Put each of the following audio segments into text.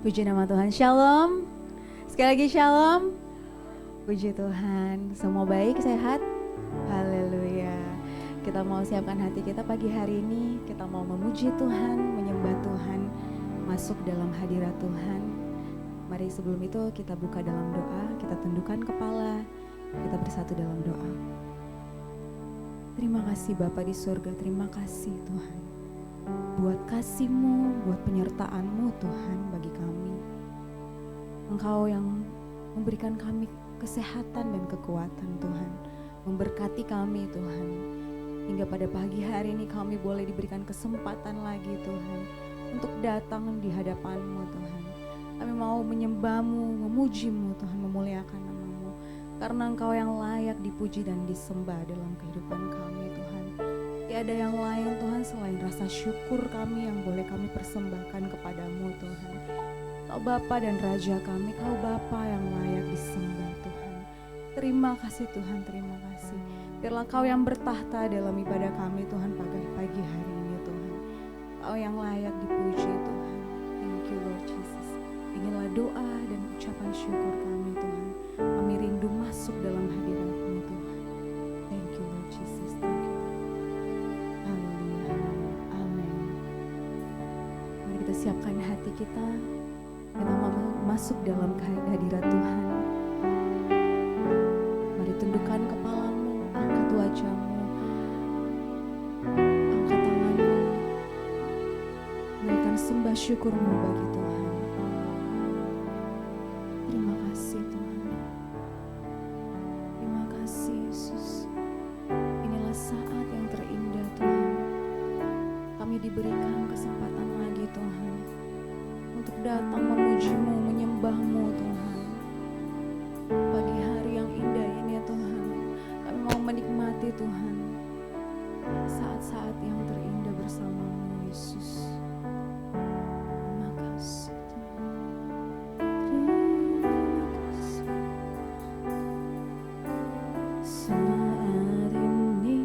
Puji nama Tuhan. Shalom. Sekali lagi shalom. Puji Tuhan. Semua baik, sehat? Haleluya. Kita mau siapkan hati kita pagi hari ini. Kita mau memuji Tuhan, menyembah Tuhan, masuk dalam hadirat Tuhan. Mari sebelum itu kita buka dalam doa, kita tundukkan kepala, kita bersatu dalam doa. Terima kasih Bapa di surga, terima kasih Tuhan. Buat kasih-Mu, buat penyertaan-Mu Tuhan bagi kami. Engkau yang memberikan kami kesehatan dan kekuatan Tuhan. Memberkati kami Tuhan. Hingga pada pagi hari ini kami boleh diberikan kesempatan lagi Tuhan. Untuk datang di hadapan-Mu Tuhan. Kami mau menyembah-Mu, memuji-Mu Tuhan, memuliakan nama-Mu. Karena Engkau yang layak dipuji dan disembah dalam kehidupan kami Tuhan. Tiada yang lain Tuhan selain rasa syukur kami yang boleh kami persembahkan kepadamu Tuhan. Kau Bapa dan Raja kami, Kau Bapa yang layak disembah Tuhan. Terima kasih Tuhan, terima kasih. Biarlah Kau yang bertahta dalam ibadah kami Tuhan pagi hari ini Tuhan. Kau yang layak dipuji Tuhan. Thank you Lord Jesus. Inilah doa dan ucapan syukur kami Tuhan. Kami rindu masuk dalam hadirat-Mu Tuhan. Thank you Lord Jesus. Thank you. Haleluya. Amin. Mari kita siapkan hati kita. Kita mau masuk dalam hadirat Tuhan. Mari tundukkan kepalamu, angkat wajahmu, angkat tanganmu. Naikkan sembah syukurmu bagi Tuhan. Terima kasih Tuhan. Terima kasih Yesus. Inilah saat yang terindah Tuhan. Kami diberikan kesempatan lagi Tuhan. Untuk datang memuji-Mu, menyembah-Mu Tuhan. Pagi hari yang indah ini Tuhan. Kami mau menikmati Tuhan. Saat-saat yang terindah bersama-Mu Yesus. Terima kasih Tuhan. Terima kasih. Saat ini,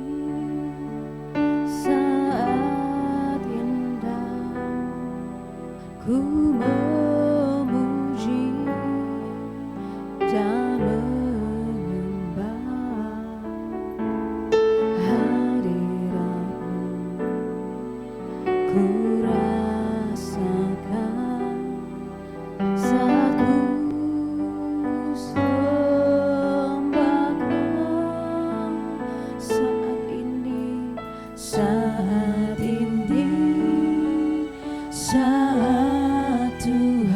saat indah, ku memuji dan menyembah hadirat-Mu. Ku rasakan saat ku sembahkan. Saat ini, saat ini, saat Tuhan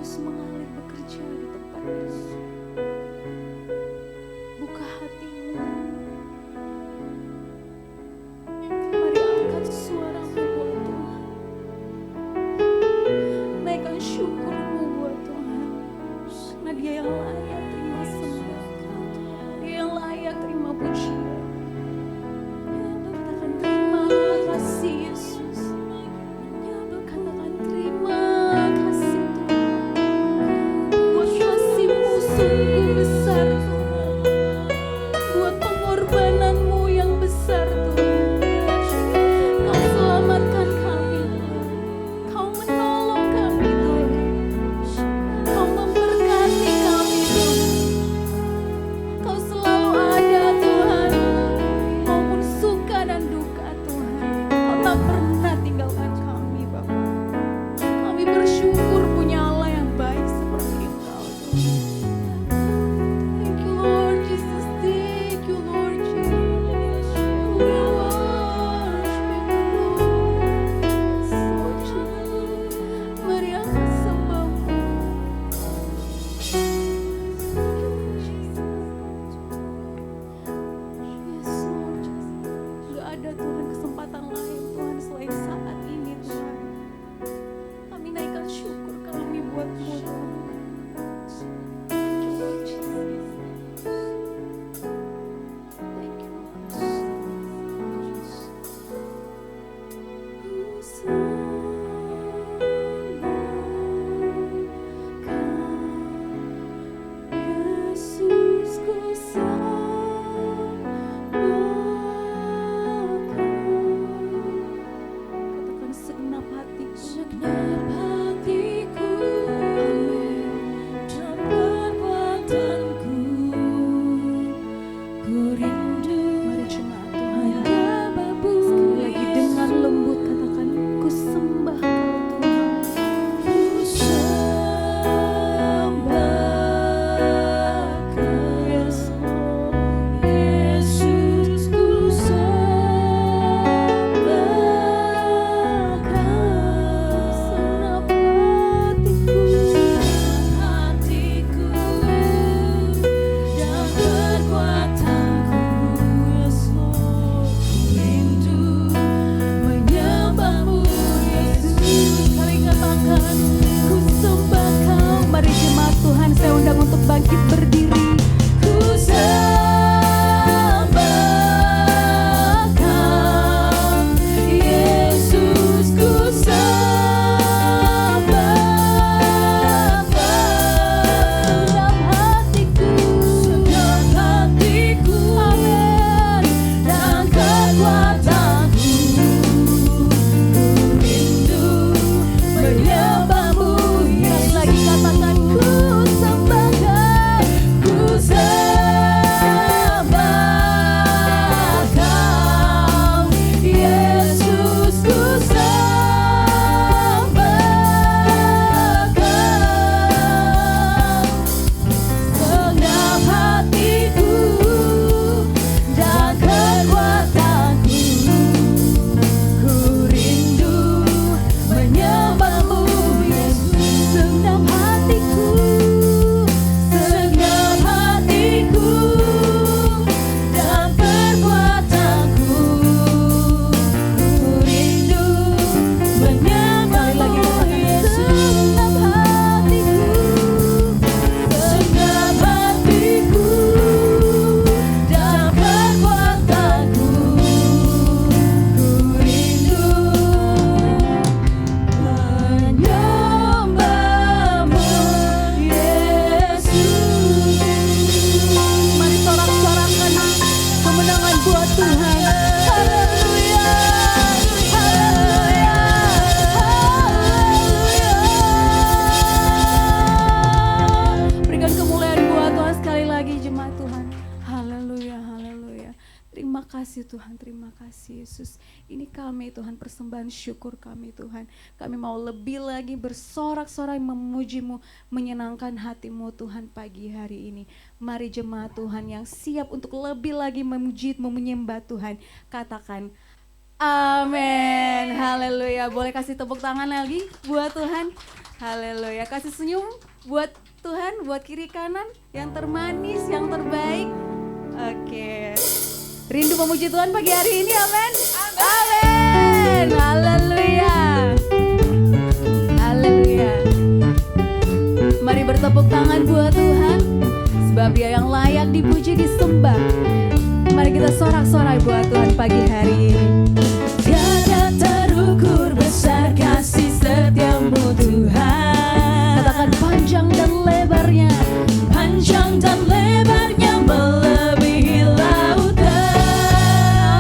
Yesus mengalir bekerja di tempat ini. Buka hatimu. Mari angkat suaramu buat Tuhan. Naikkan syukurmu buat Tuhan. Karena Dia yang layak terima sembah. Dia yang layak terima pujian. Katakan terima kasih Yesus. Katakan terima kasih Tuhan. Buat kasih-Mu sungguh besar Tuhan. Buat pengorbananmu yang besar Tuhan. Kau selamatkan kami Tuhan. Kau menolong kami Tuhan. Kau memberkati kami Tuhan. Kau selalu ada Tuhan. Maupun suka dan duka Tuhan. Kau tak pernah tinggalkan kami Bapa. Kami bersyukur punya Allah yang baik seperti Engkau Tuhan. Thank you Lord Jesus. Thank you Lord Jesus. We worship you Lord. So Jesus. Mari angkat sembahmu. Yes Lord Jesus. Gak ada Tuhan kesempatan lain Tuhan selain saat ini Tuhan. Kami naikkan syukur kami buat-Mu Tuhan. Thank you Lord Jesus. Thank you Yesus ku katakan segenap hatiku. Amin. Dan kekuatanku, ku rindu Mari jemaat Tuhan. menyembahmu, Sekali lagi dengan lembut katakan ku sembah Kau Tuhan. ku sembah Kau. Yes Lord. Yesus ku sembah Kau. Segenap hatiku. Hatiku dan kekuatanku, yes Lord, rindu menyembahmu, Yesus. Mari katakan ku sembah Kau. Mari jemaat Tuhan, saya undang untuk bangkit berdiri. Ku sembah Kau, Yesus. Ku sembah Kau. Segenap hatiku. Segenap hatiku, Amin. dan kekuatanku, ku rindu menyembahmu, Sekali Yesus. lagi katakan ku sembah Kau. Ku sembah Kau, Yesus. Ku sembah Kau. Segenap hatiku dan kekuatanku, ku rindu menyembahmu, Yesus. Segenap hatiku. Segenap hatiku dan kekuatanku, ku rindu menyembahmu, Yesus. Segenap hatiku. Segenap hatiku dan kekuatanku, ku rindu menyembahmu, Yesus. Mari sorak-sorakan kemenangan buat Tuhan. Haleluya. Haleluya. Haleluya. Berikan kemuliaan buat Tuhan sekali lagi jemaat Tuhan. Haleluya. Haleluya. Terima kasih Tuhan, terima kasih Yesus. Ini kami Tuhan, persembahan syukur kami Tuhan. Kami mau lebih lagi bersorak-sorai memuji-Mu, menyenangkan hati-Mu Tuhan pagi hari ini. Mari jemaat Tuhan yang siap untuk lebih lagi memuji-Mu, menyembah Tuhan. Katakan amin. Haleluya. Boleh kasih tepuk tangan lagi buat Tuhan. Haleluya. Kasih senyum buat Tuhan, buat kiri kanan, yang termanis, yang terbaik. Oke. Rindu memuji Tuhan pagi hari ini, amin. Amin. Haleluya. Haleluya. Mari bertepuk tangan buat Tuhan, sebab Dia yang layak dipuji, disembah. Mari kita sorak-sorai buat Tuhan pagi hari ini. Tiada terukur besar kasih setiamu Tuhan. Katakan panjang dan lebarnya, Panjang dan lebarnya melebihi lautan.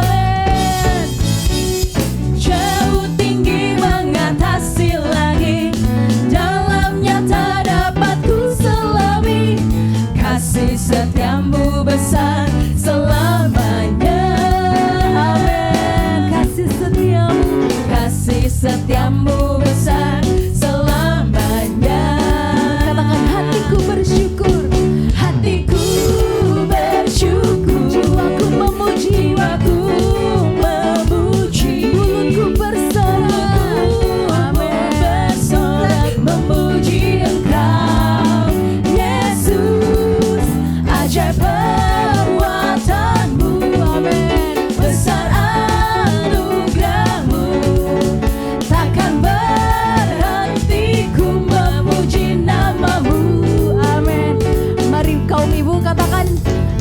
amin. Jauh tinggi mengatasi langit, dalamnya tak dapat ku selami. Kasih setiamu besar selamanya. Amin. Kasih setiamu, Kasih setiamu besar selamanya. katakan hatiku bersyukur, Hatiku bersyukur, jiwaku memuji, jiwaku memuji, mulutku bersorak, amin, bersorak memuji Engkau, Yesus. Ajaib perbuatanmu, amin. besar anugerahmu, takkan berhenti ku memuji namamu. Amin. Mari kaum ibu katakan,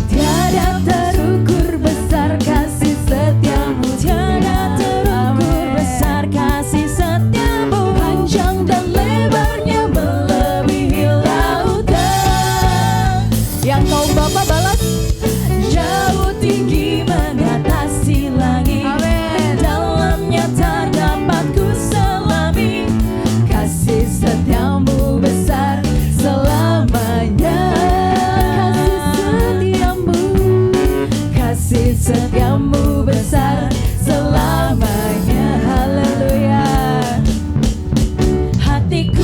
Tiada terukur besar kasih setiamu, tiada terukur besar kasih setiamu. Panjang dan lebarnya melebihi lautan. yang kaum bapak balas, Jauh tinggi mengatasi langit, amin. dalamnya tak dapat ku selami. Kasih setiamu besar selamanya. Kasih setiamu besar selamanya. Haleluya. Hatiku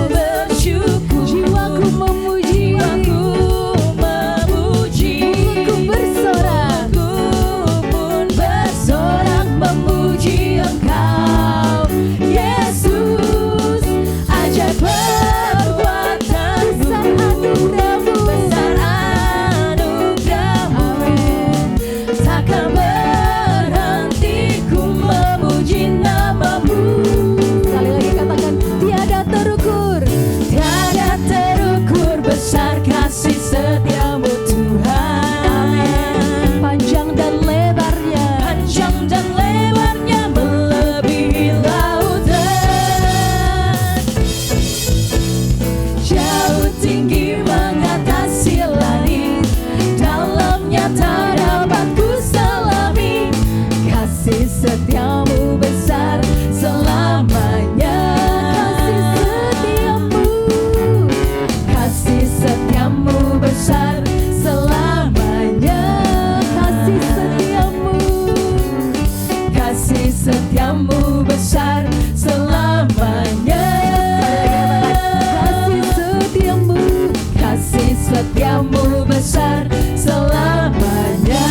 bersyukur, Jiwaku memuji, jiwaku memuji, mulutku bersorak, aku pun bersorak memuji Engkau, Yesus. Ajaib perbuatanmu, besar anugerahmu, besar anugerahmu, amin. takkan berhenti ku memuji namamu. Sekali lagi katakan, tiada terukur, Tiada terukur besar kasih setiamu Tuhan. panjang dan lebarnya, Panjang dan lebarnya melebihi lautan. Jauh tinggi mengatasi langit, dalamnya tak dapat ku selami. Kasih setiamu besar selamanya. kasih setiamu, Kasih setiamu besar selamanya. kasih setiamu, Kasih setiamu besar selamanya. kasih setiamu, Kasih setiamu besar selamanya.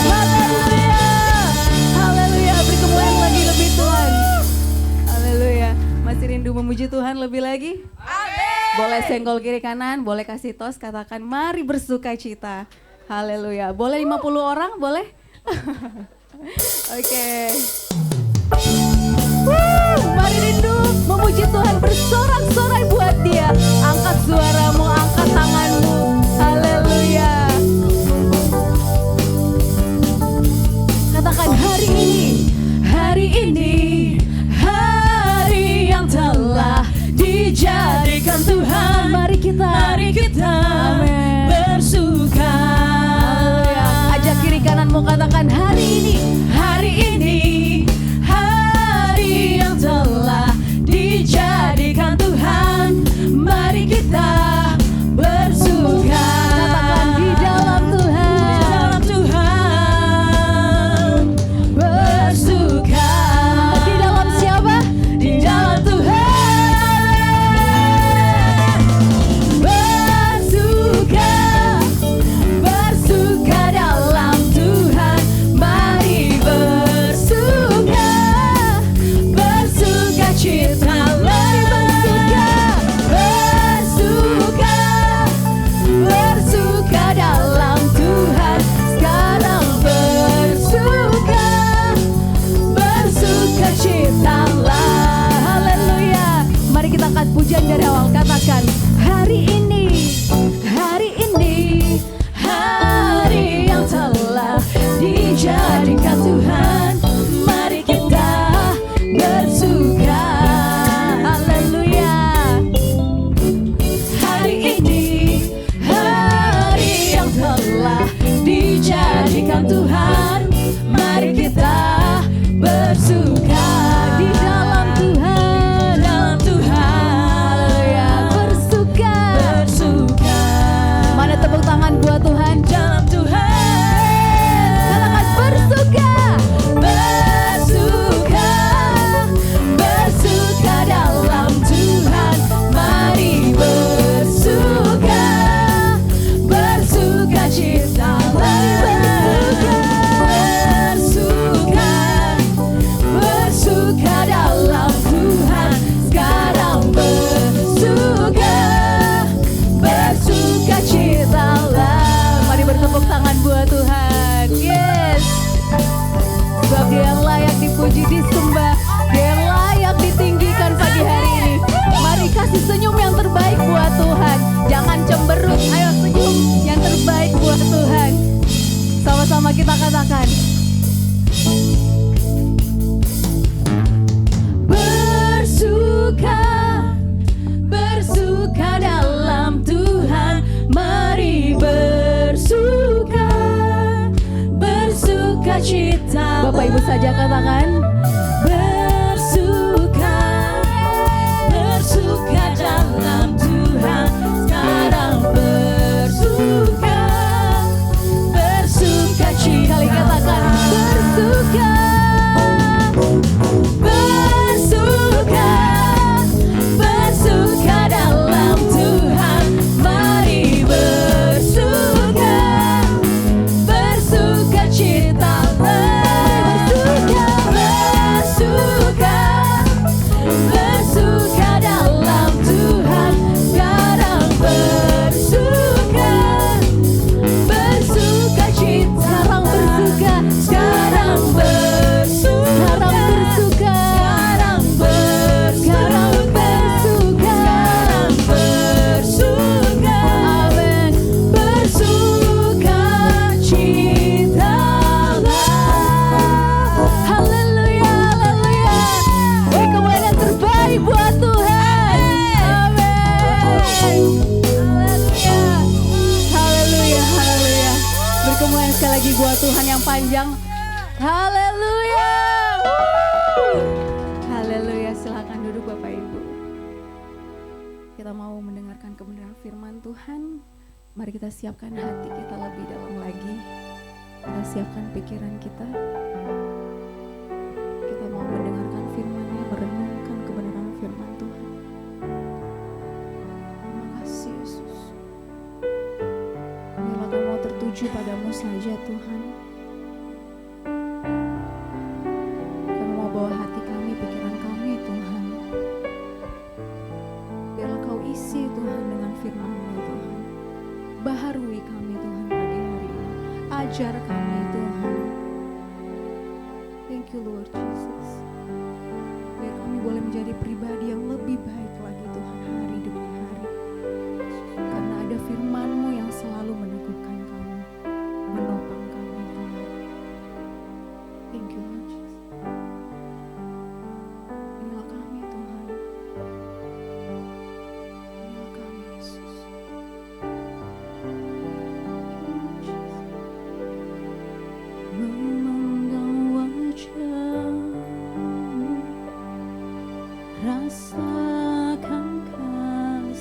Haleluya. haleluya. Beri kemuliaan lagi lebih Tuhan, haleluya. Masih rindu memuji Tuhan lebih lagi? Boleh senggol kiri kanan, boleh kasih tos, katakan mari bersuka cita. Haleluya. Boleh 50 orang, boleh? Oke. Mari rindu memuji Tuhan, bersorak-sorai buat Dia. Angkat suaramu, angkat tanganmu. Haleluya. Katakan hari ini, Hari ini, hari yang telah dijadikan Tuhan. mari kita Amin. bersuka. Haleluya. Ajak kiri kananmu, katakan hari ini, Hari ini, hari yang telah dijadikan Tuhan. Mari kita bersuka. katakan di dalam Di Tuhan. dalam Tuhan bersuka. Di dalam siapa? Di dalam Tuhan bersuka. Bersuka dalam Tuhan. Mari bersuka. all, katakan hari ini, hari yang telah dijadikan Tuhan. Mari kita bersuka. Haleluya. Hari ini, hari yang telah dijadikan Tuhan. Mari kita bersuka di dalam Tuhan, dalam Tuhan. Haleluya. Bersuka, bersuka. Mana tepuk tangan buat Tuhan? Dalam Tuhan. Katakan bersuka, bersuka, bersuka dalam Tuhan. Mari bersuka, bersuka cita. Bersuka, bersuka dalam Tuhan. Sekarang bersuka, bersuka citalah. Mari bertepuk tangan buat Tuhan. Yes. Sebab Dia yang layak dipuji, disembah. Dia yang layak ditinggikan pagi hari ini. Mari kasih senyum yang terbaik buat Tuhan. Jangan cemberut, ayo senyum yang terbaik buat Tuhan. Sama-sama kita katakan. Bersuka, bersuka dalam Tuhan. Mari bersuka, bersuka cita. Bapak Ibu saja katakan. Bersuka, bersuka dalam Tuhan. Sekarang bersuka, bersuka cita. Kali katakan bersuka, bersuka, bersuka dalam Tuhan. Mari bersuka, bersuka cita. Bersuka, bersuka, bersuka dalam Tuhan. Sekarang bersuka, bersuka cita. Sekarang bersuka, sekarang bersuka, sekarang bersuka, sekarang bersuka, sekarang bersuka, amin. Bersuka citalah. Haleluya, haleluya. Beri kemuliaan terbaik buat Tuhan. Amin. Haleluya, haleluya, haleluya. Beri kemuliaan sekali lagi buat Tuhan yang panjang. Haleluya. Haleluya. Silakan duduk Bapak Ibu. Kita mau mendengarkan kebenaran firman Tuhan. Mari kita siapkan hati kita lebih dalam lagi. Kita siapkan pikiran kita. Kita mau mendengarkan firman-Nya, merenungkan kebenaran firman Tuhan. Terima kasih Yesus. Biarlah kami mau tertuju padamu saja Tuhan. Kami mau bawa hati kami, pikiran kami Tuhan. Biarlah Kau isi Tuhan dengan firman-Mu Tuhan. Baharui kami Tuhan pagi hari ini. Ajar kami Tuhan. Thank you Lord Jesus. Biar kami boleh menjadi pribadi yang lebih baik lagi Tuhan hari demi hari. Karena ada firman-Mu yang selalu meneguhkan kami, menopang kami Tuhan. Thank you Lord Jesus. Inilah kami Tuhan. Inilah kami Yesus. Memandang wajah-Mu, rasakan kasih.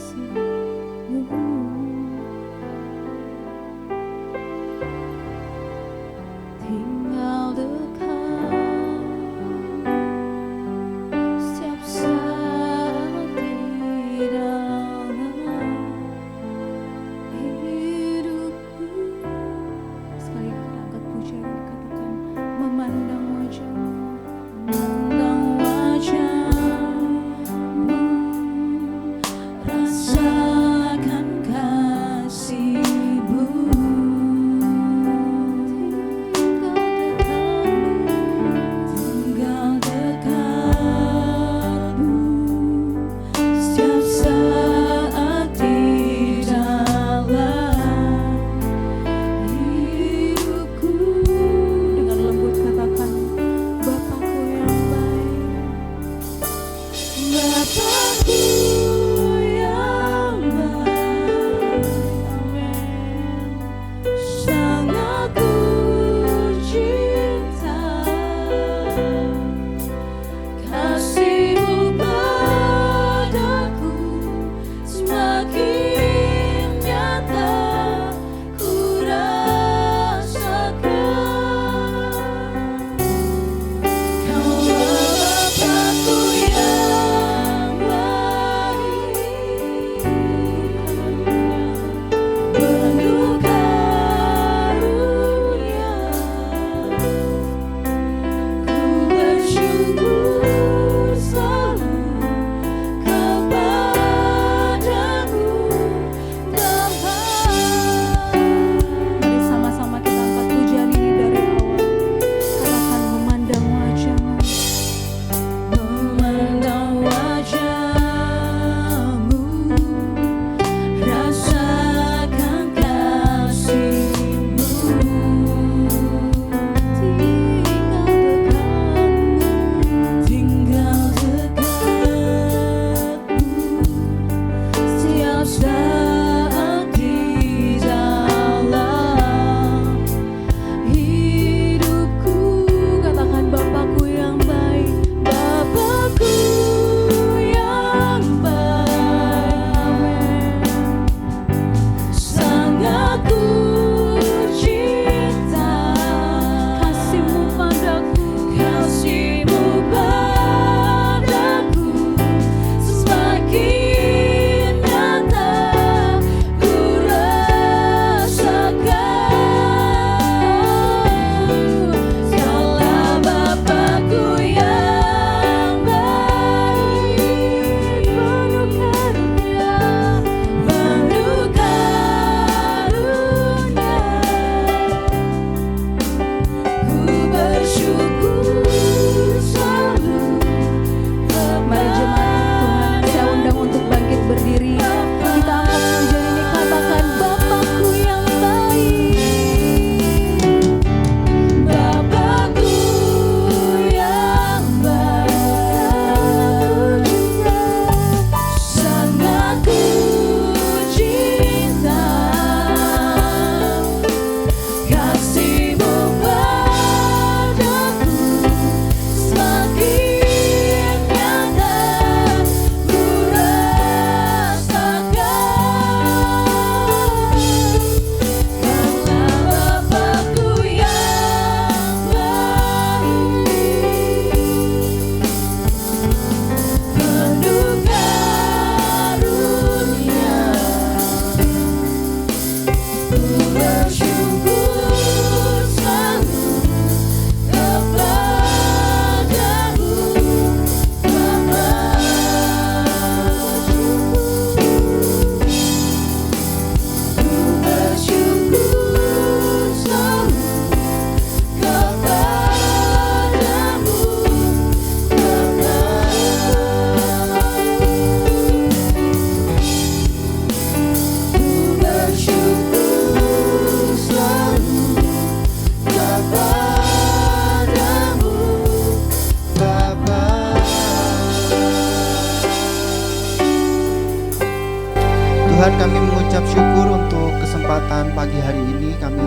Tuhan, kami mengucap syukur untuk kesempatan pagi hari ini kami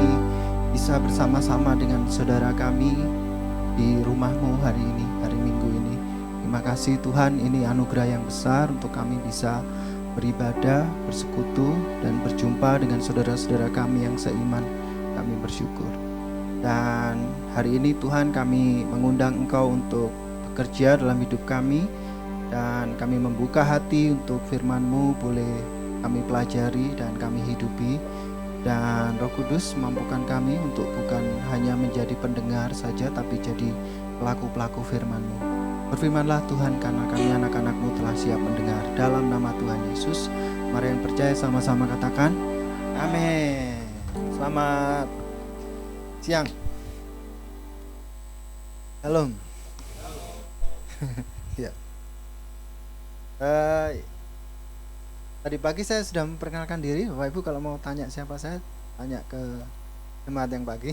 bisa bersama-sama dengan saudara kami di rumah-Mu hari ini, hari Minggu ini. Terima kasih Tuhan, ini anugerah yang besar untuk kami bisa beribadah, bersekutu, dan berjumpa dengan saudara-saudara kami yang seiman. Kami bersyukur. Dan hari ini Tuhan, kami mengundang Engkau untuk bekerja dalam hidup kami, dan kami membuka hati untuk firman-Mu boleh kami pelajari dan kami hidupi. Dan Roh Kudus mampukan kami untuk bukan hanya menjadi pendengar saja, tapi jadi pelaku-pelaku firman-Mu. Berfirmanlah Tuhan, karena kami anak-anak-Mu telah siap mendengar. Dalam nama Tuhan Yesus, mari yang percaya sama-sama katakan amin. Selamat siang. Shalom. Ya. Tadi pagi saya sudah memperkenalkan diri. Bapak Ibu kalau mau tanya siapa saya, tanya ke jemaat yang pagi.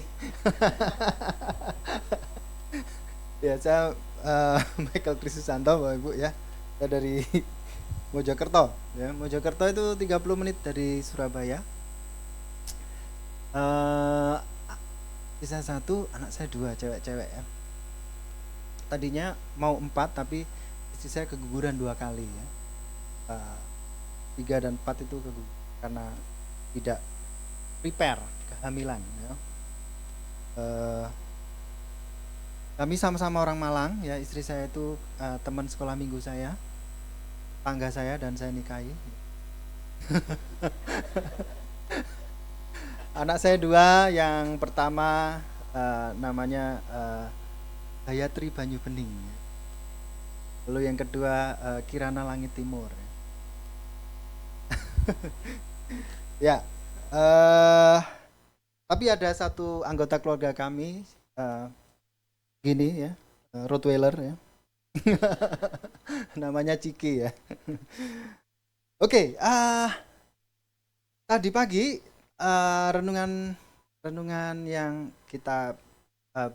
Ya, saya Michael Kristusanto, Bapak Ibu ya. Saya dari Mojokerto ya. Mojokerto itu 30 menit dari Surabaya. Saya satu, anak saya dua, cewek-cewek ya. Tadinya mau 4, tapi istri saya keguguran 2 kali ya. 3 dan 4 itu keguguran karena tidak prepare kehamilan ya. Kami sama-sama orang Malang ya. Istri saya itu teman sekolah minggu saya, tangga saya, dan saya nikahi. Anak saya 2, yang pertama namanya Hayatri Banyu Bening. Lalu yang kedua Kirana Langit Timur. Ya, tapi ada satu anggota keluarga kami gini ya, Rottweiler ya. Namanya Ciki ya. Oke, tadi pagi renungan yang kita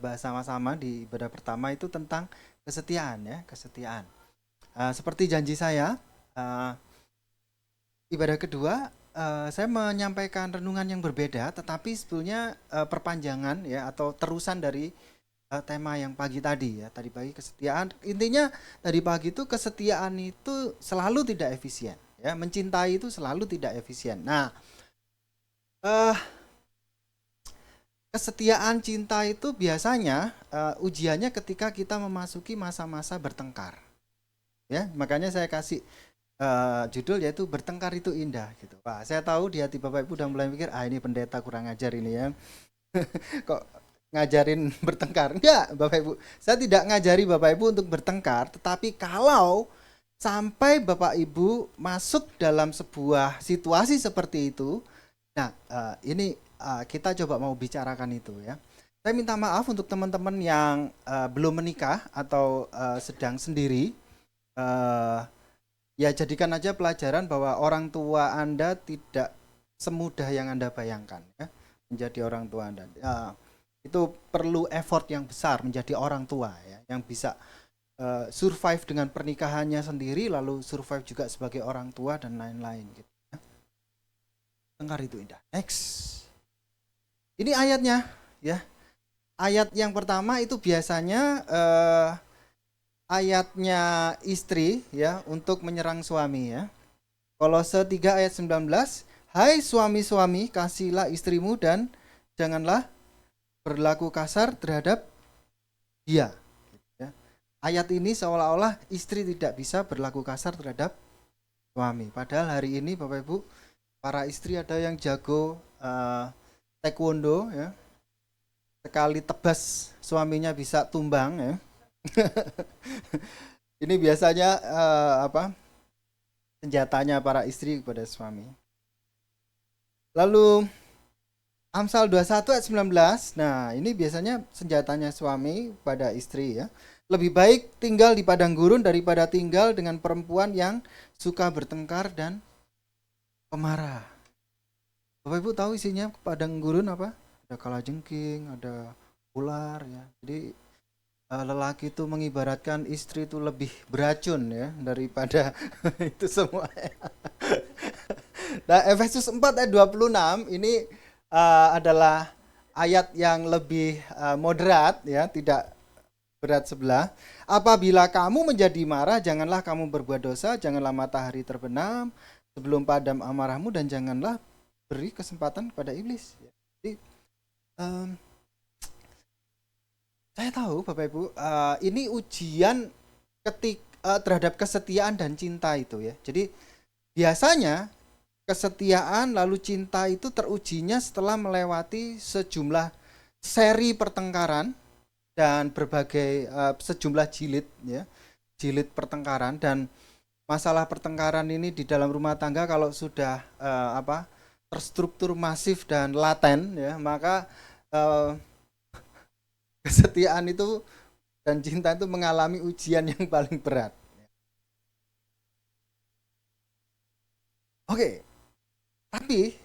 bahas sama-sama di ibadah pertama itu tentang kesetiaan ya, kesetiaan. Seperti janji saya, ibadah kedua saya menyampaikan renungan yang berbeda, tetapi sebetulnya perpanjangan ya atau terusan dari tema yang pagi tadi ya. Tadi pagi kesetiaan, intinya tadi pagi itu kesetiaan itu selalu tidak efisien ya, mencintai itu selalu tidak efisien. Nah, kesetiaan cinta itu biasanya ujiannya ketika kita memasuki masa-masa bertengkar. Ya, makanya saya kasih judul yaitu bertengkar itu indah gitu. Wah, saya tahu di hati Bapak Ibu udah mulai mikir, ini pendeta kurang ajar ini ya. Kok ngajarin bertengkar? Enggak, Bapak Ibu. Saya tidak ngajari Bapak Ibu untuk bertengkar, tetapi kalau sampai Bapak Ibu masuk dalam sebuah situasi seperti itu, nah ini kita coba mau bicarakan itu ya. Saya minta maaf untuk teman-teman yang belum menikah atau sedang sendiri. Ya, jadikan aja pelajaran bahwa orang tua Anda tidak semudah yang Anda bayangkan ya, menjadi orang tua Anda. Itu perlu effort yang besar menjadi orang tua ya, yang bisa survive dengan pernikahannya sendiri, lalu survive juga sebagai orang tua dan lain-lain gitu ya. Dengar itu indah. Next. Ini ayatnya ya. Ayat yang pertama itu biasanya ayatnya istri ya untuk menyerang suami ya. Kolose 3 ayat 19, hai suami-suami, kasihilah istrimu dan janganlah berlaku kasar terhadap dia. Ya. Ayat ini seolah-olah istri tidak bisa berlaku kasar terhadap suami. Padahal hari ini Bapak Ibu, para istri ada yang jago taekwondo ya. Sekali tebas suaminya bisa tumbang ya. Ini biasanya senjatanya para istri kepada suami. Lalu Amsal 21 ayat 19. Nah, ini biasanya senjatanya suami pada istri ya. Lebih baik tinggal di padang gurun daripada tinggal dengan perempuan yang suka bertengkar dan pemarah. Bapak Ibu tahu isinya padang gurun apa? Ada kalajengking, ada ular ya. Jadi lelaki itu mengibaratkan istri itu lebih beracun ya daripada itu semua. Nah, Efesus 4 ayat 26 ini adalah ayat yang lebih moderat ya, tidak berat sebelah. Apabila kamu menjadi marah, janganlah kamu berbuat dosa, janganlah matahari terbenam sebelum padam amarahmu, dan janganlah beri kesempatan kepada iblis. Jadi saya tahu Bapak Ibu, ini ujian terhadap kesetiaan dan cinta itu ya. Jadi biasanya kesetiaan lalu cinta itu terujinya setelah melewati sejumlah seri pertengkaran dan berbagai sejumlah jilid ya, jilid pertengkaran. Dan masalah pertengkaran ini di dalam rumah tangga kalau sudah terstruktur masif dan laten ya, maka kesetiaan itu dan cinta itu mengalami ujian yang paling berat. Oke, tapi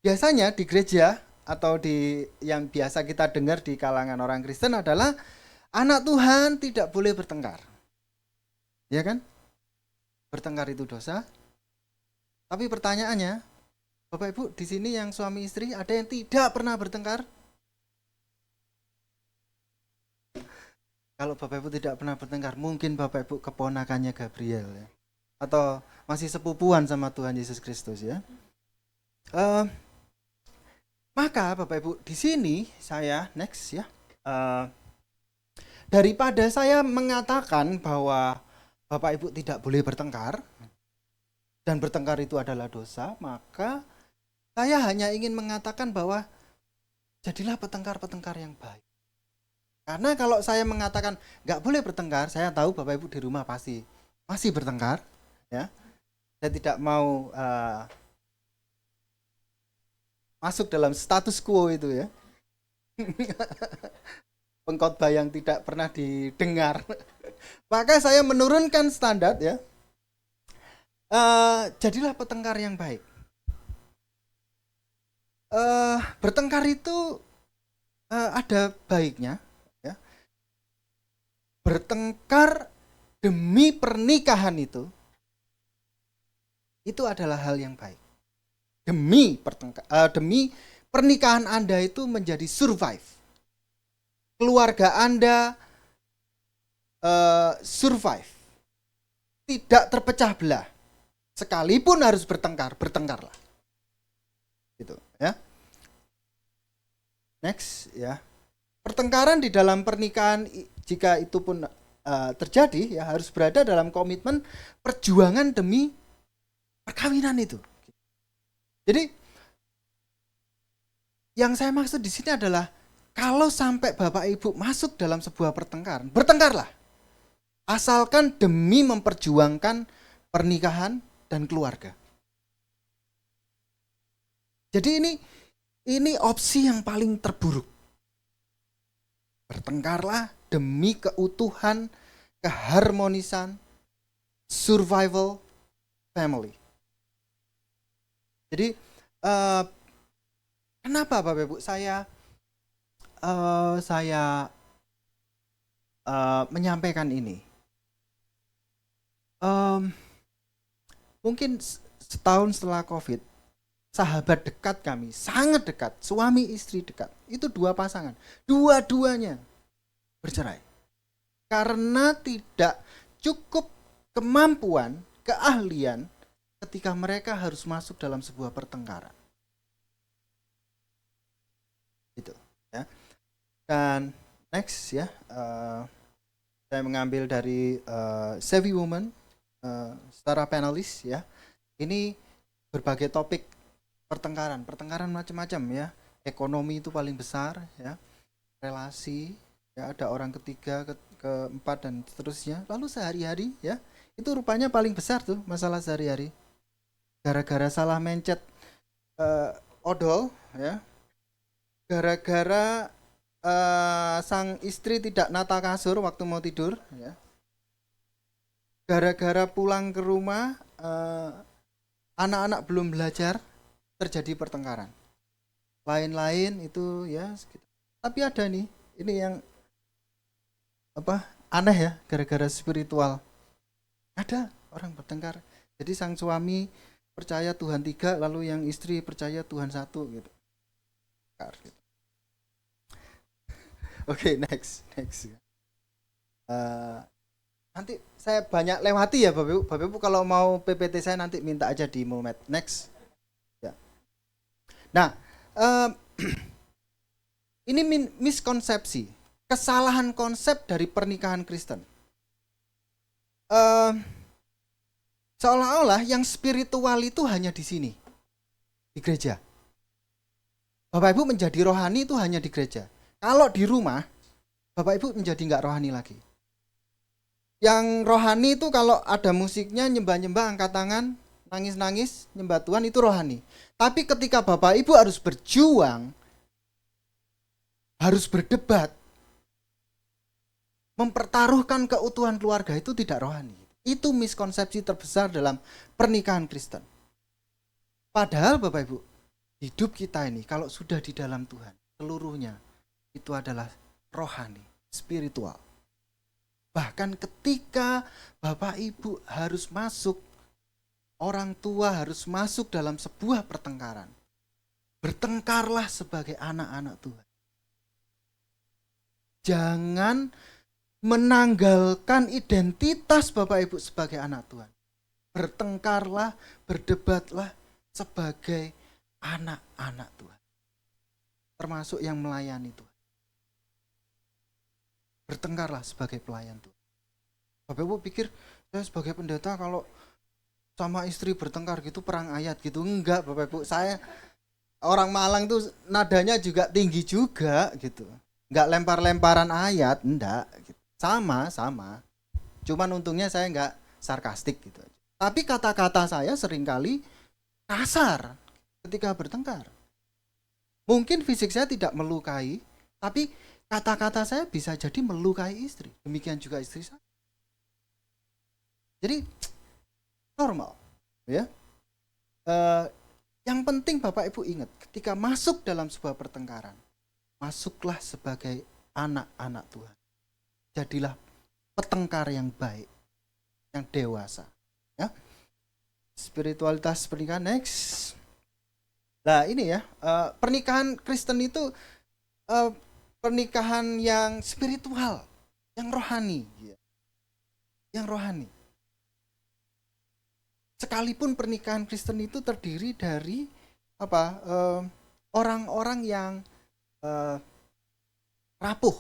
biasanya di gereja atau di yang biasa kita dengar di kalangan orang Kristen adalah anak Tuhan tidak boleh bertengkar. Ya kan? Bertengkar itu dosa. Tapi pertanyaannya, Bapak Ibu di sini yang suami istri ada yang tidak pernah bertengkar? Kalau Bapak Ibu tidak pernah bertengkar, mungkin Bapak Ibu keponakannya Gabriel ya. Atau masih sepupuan sama Tuhan Yesus Kristus ya. Maka Bapak Ibu di sini saya next ya. Daripada saya mengatakan bahwa Bapak Ibu tidak boleh bertengkar dan bertengkar itu adalah dosa, maka saya hanya ingin mengatakan bahwa jadilah petengkar-petengkar yang baik. Karena kalau saya mengatakan nggak boleh bertengkar, saya tahu Bapak Ibu di rumah pasti masih bertengkar, ya. Saya tidak mau masuk dalam status quo itu ya. Pengkhotbah yang tidak pernah didengar. Maka saya menurunkan standar ya. Jadilah petengkar yang baik. Bertengkar itu ada baiknya. Bertengkar demi pernikahan itu adalah hal yang baik. Demi pernikahan Anda itu menjadi survive. Keluarga Anda survive. Tidak terpecah belah. Sekalipun harus bertengkar, bertengkarlah. Gitu, ya. Next, ya. Pertengkaran di dalam pernikahan jika itu pun terjadi ya harus berada dalam komitmen perjuangan demi perkawinan itu. Jadi yang saya maksud di sini adalah kalau sampai Bapak Ibu masuk dalam sebuah pertengkaran, bertengkarlah. Asalkan demi memperjuangkan pernikahan dan keluarga. Jadi ini opsi yang paling terburuk. Bertengkarlah demi keutuhan, keharmonisan, survival family. Jadi kenapa Bapak Ibu saya menyampaikan ini? Mungkin setahun setelah COVID, sahabat dekat kami, sangat dekat, suami istri dekat, itu dua pasangan, dua-duanya bercerai. Karena tidak cukup kemampuan, keahlian ketika mereka harus masuk dalam sebuah pertengkaran. Itu ya. Dan next ya, saya mengambil dari Savvy Woman, secara panelis ya. Ini berbagai topik pertengkaran macam-macam ya. Ekonomi itu paling besar ya. Relasi ya, ada orang ketiga, keempat dan seterusnya. Lalu sehari-hari ya, itu rupanya paling besar tuh masalah sehari-hari. Gara-gara salah mencet odol ya. Gara-gara sang istri tidak nata kasur waktu mau tidur ya. Gara-gara pulang ke rumah anak-anak belum belajar, terjadi pertengkaran. Lain-lain itu ya. Tapi ada nih, ini yang aneh ya, gara-gara spiritual. Ada orang bertengkar. Jadi sang suami percaya Tuhan 3, lalu yang istri percaya Tuhan 1 gitu. Oke, next. Nanti saya banyak lewati ya Bapak Ibu, kalau mau PPT saya nanti minta aja di Momet. Next. Ya. Nah, ini miskonsepsi, kesalahan konsep dari pernikahan Kristen. Seolah-olah yang spiritual itu hanya di sini, di gereja. Bapak Ibu menjadi rohani itu hanya di gereja. Kalau di rumah, Bapak Ibu menjadi nggak rohani lagi. Yang rohani itu kalau ada musiknya, nyembah-nyembah, angkat tangan, nangis-nangis, nyembah Tuhan, itu rohani. Tapi ketika Bapak Ibu harus berjuang, harus berdebat, mempertaruhkan keutuhan keluarga, itu tidak rohani. Itu miskonsepsi terbesar dalam pernikahan Kristen. Padahal Bapak Ibu, hidup kita ini kalau sudah di dalam Tuhan, seluruhnya itu adalah rohani, spiritual. Bahkan ketika Bapak Ibu harus masuk, orang tua harus masuk dalam sebuah pertengkaran, bertengkarlah sebagai anak-anak Tuhan. Jangan menanggalkan identitas Bapak Ibu sebagai anak Tuhan. Bertengkarlah, berdebatlah sebagai anak-anak Tuhan. Termasuk yang melayani Tuhan. Bertengkarlah sebagai pelayan Tuhan. Bapak Ibu pikir saya sebagai pendeta kalau sama istri bertengkar gitu perang ayat gitu. Enggak Bapak Ibu, saya orang Malang tuh nadanya juga tinggi juga gitu. Enggak lempar-lemparan ayat, enggak gitu. Sama. Cuman untungnya saya enggak sarkastik gitu. Tapi kata-kata saya seringkali kasar ketika bertengkar. Mungkin fisik saya tidak melukai, tapi kata-kata saya bisa jadi melukai istri. Demikian juga istri saya. Jadi normal, ya. Yang penting Bapak Ibu ingat, ketika masuk dalam sebuah pertengkaran, masuklah sebagai anak-anak Tuhan. Jadilah petengkar yang baik, yang dewasa. Ya. Spiritualitas pernikahan, next. Nah ini ya, pernikahan Kristen itu pernikahan yang spiritual, yang rohani, yang rohani. Sekalipun pernikahan Kristen itu terdiri dari orang-orang yang rapuh.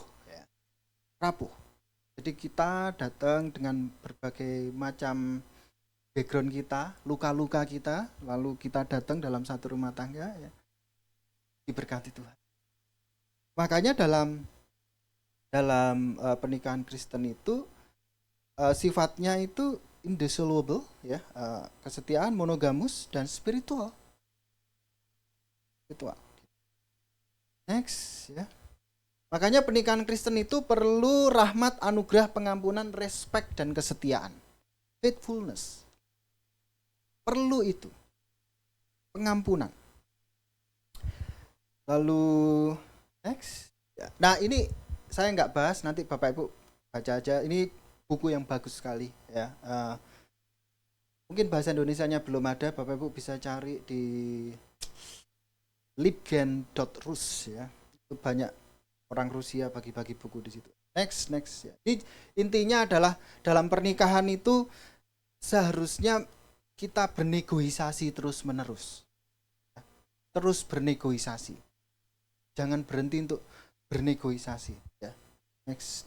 Jadi kita datang dengan berbagai macam background kita, luka-luka kita, lalu kita datang dalam satu rumah tangga, ya, diberkati Tuhan. Makanya dalam pernikahan Kristen itu sifatnya itu indissoluble, ya, kesetiaan, monogamus, dan spiritual. Next, ya. Makanya pernikahan Kristen itu perlu rahmat, anugerah, pengampunan, respect, dan kesetiaan. Faithfulness. Perlu itu. Pengampunan. Lalu next. Nah ini saya nggak bahas, nanti Bapak Ibu baca aja. Ini buku yang bagus sekali, ya. Mungkin bahasa Indonesianya belum ada, Bapak Ibu bisa cari di libgen.rus, ya. Itu banyak orang Rusia bagi-bagi buku di situ. Next, ya. Jadi intinya adalah dalam pernikahan itu seharusnya kita bernegosiasi terus-menerus. Terus bernegosiasi. Jangan berhenti untuk bernegosiasi, ya. Next.